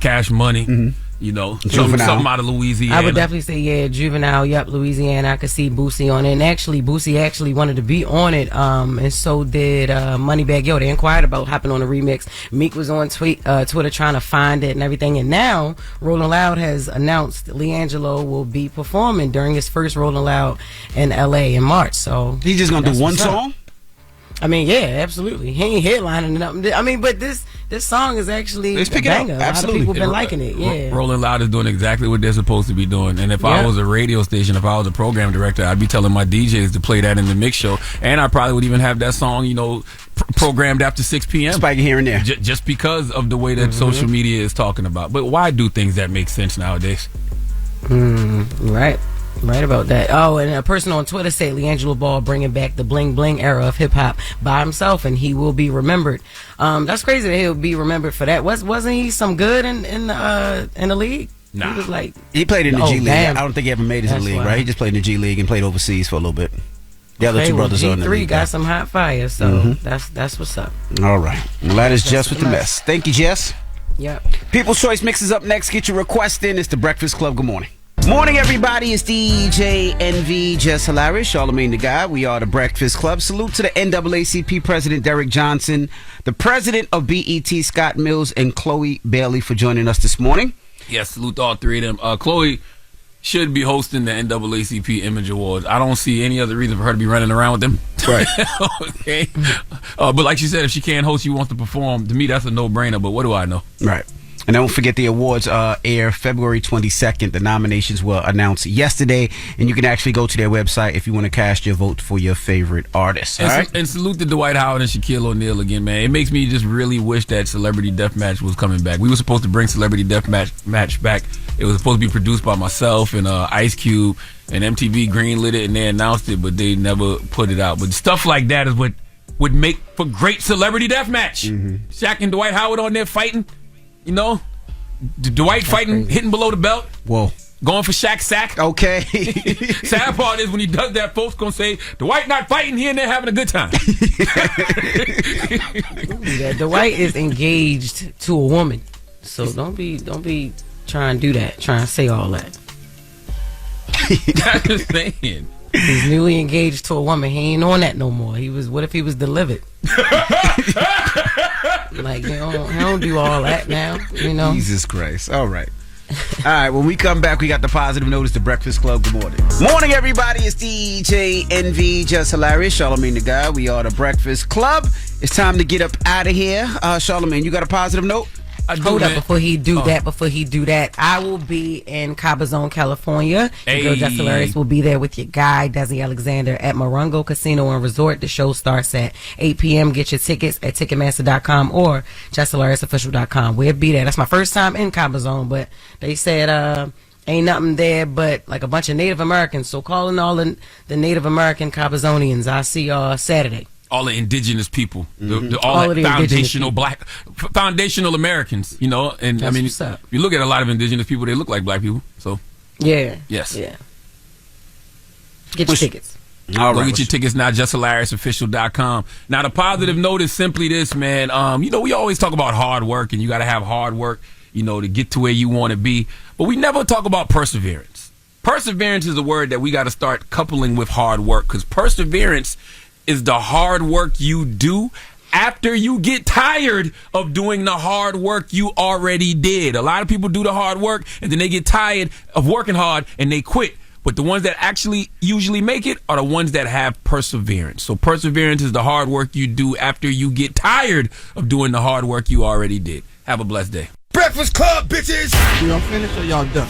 Speaker 1: Cash Money.
Speaker 2: You know, something out of Louisiana.
Speaker 3: I would definitely say, Juvenile, Louisiana. I could see Boosie on it. And actually, Boosie wanted to be on it, and so did Moneybagg Yo. They inquired about hopping on the remix. Meek was on Twitter trying to find it and everything. And now, Rolling Loud has announced LiAngelo will be performing during his first Rolling Loud in L.A. in March. So
Speaker 1: he's just going to do one song?
Speaker 3: I mean, yeah, absolutely. He ain't headlining nothing. I mean, but this song is actually a banger. A lot of people been liking it. Yeah,
Speaker 2: Rolling Loud is doing exactly what they're supposed to be doing. And if I was a radio station, if I was a program director, I'd be telling my DJs to play that in the mix show, and I probably would even have that song, you know, programmed after 6 p.m.
Speaker 1: Spiking here and there,
Speaker 2: just because of the way that social media is talking about. But why do things that make sense nowadays?
Speaker 3: Right. Right about that. Oh, and a person on Twitter said LiAngelo Ball bringing back the bling bling era of hip hop by himself, and he will be remembered. That's crazy that he'll be remembered for that. Wasn't he some good in the league?
Speaker 2: Nah,
Speaker 3: he was like
Speaker 1: he played in the G League. I don't think he ever made it in the league. Right? He just played in the G League and played overseas for a little bit. The other two brothers are in the league.
Speaker 3: G3 got some hot fire, so that's what's up.
Speaker 1: All right, well, that is Jess with the Mess. Thank you, Jess.
Speaker 3: Yep.
Speaker 1: People's Choice Mix is up next. Get your request in. It's the Breakfast Club. Good morning. Morning, everybody. It's DJ NV, Jess Hilarious, Charlamagne the Guy. We are the Breakfast Club. Salute to the NAACP President Derrick Johnson, the President of BET Scott Mills, and Chloe Bailey for joining us this morning.
Speaker 2: Yes, salute to all three of them. Chloe should be hosting the NAACP Image Awards. I don't see any other reason for her to be running around with them.
Speaker 1: Right.
Speaker 2: Okay. But like she said, if she can't host, she wants to perform. To me, that's a no-brainer. But what do I know?
Speaker 1: Right. And don't forget the awards air February 22nd. The nominations were announced yesterday, and you can actually go to their website if you want to cast your vote for your favorite artist.
Speaker 2: And salute to Dwight Howard and Shaquille O'Neal again, man. It makes me just really wish that Celebrity Deathmatch was coming back. We were supposed to bring Celebrity Deathmatch back. It was supposed to be produced by myself and Ice Cube, and MTV greenlit it, and they announced it, but they never put it out. But stuff like that is what would make for great Celebrity Deathmatch. Shaq and Dwight Howard on there fighting. You know, Dwight fighting, hitting below the belt.
Speaker 1: Whoa.
Speaker 2: Going for Shaq's sack.
Speaker 1: Okay.
Speaker 2: Sad part is when he does that, folks gonna say, Dwight not fighting here and they're having a good time.
Speaker 3: Dwight is engaged to a woman. So don't be trying to do that, trying to say all that.
Speaker 2: I'm just saying.
Speaker 3: He's newly engaged to a woman. He ain't on that no more. What if he was delivered? Like, he don't do all that now, you know?
Speaker 1: Jesus Christ. All right. All right, when we come back, we got the positive notice, the Breakfast Club. Good morning. Morning, everybody. It's DJ NV, Jess Hilarious, Charlamagne the Guy. We are the Breakfast Club. It's time to get up out of here. Charlamagne, you got a positive note?
Speaker 3: Hold up, before he do that, I will be in Cabazon, California. Your girl Jess Hilarious will be there with your guy, Desi Alexander, at Morongo Casino and Resort. The show starts at 8 p.m. Get your tickets at Ticketmaster.com or JessHilariousOfficial.com. We'll be there. That's my first time in Cabazon, but they said ain't nothing there but like a bunch of Native Americans. So calling all the Native American Cabazonians. I'll see y'all Saturday.
Speaker 2: All the indigenous people, all the foundational black, foundational Americans, and that's, I mean, if you look at a lot of indigenous people, they look like black people. So,
Speaker 3: yeah,
Speaker 2: yes,
Speaker 3: yeah. Get your tickets.
Speaker 2: All right, get your tickets now. JessHilariousOfficial.com. Now, the positive note is simply this, man. We always talk about hard work, and you got to have hard work, to get to where you want to be. But we never talk about perseverance. Perseverance is a word that we got to start coupling with hard work, because perseverance is the hard work you do after you get tired of doing the hard work you already did. A lot of people do the hard work and then they get tired of working hard and they quit. But the ones that actually usually make it are the ones that have perseverance. So perseverance is the hard work you do after you get tired of doing the hard work you already did. Have a blessed day.
Speaker 4: Breakfast Club, bitches! Y'all finished or y'all done?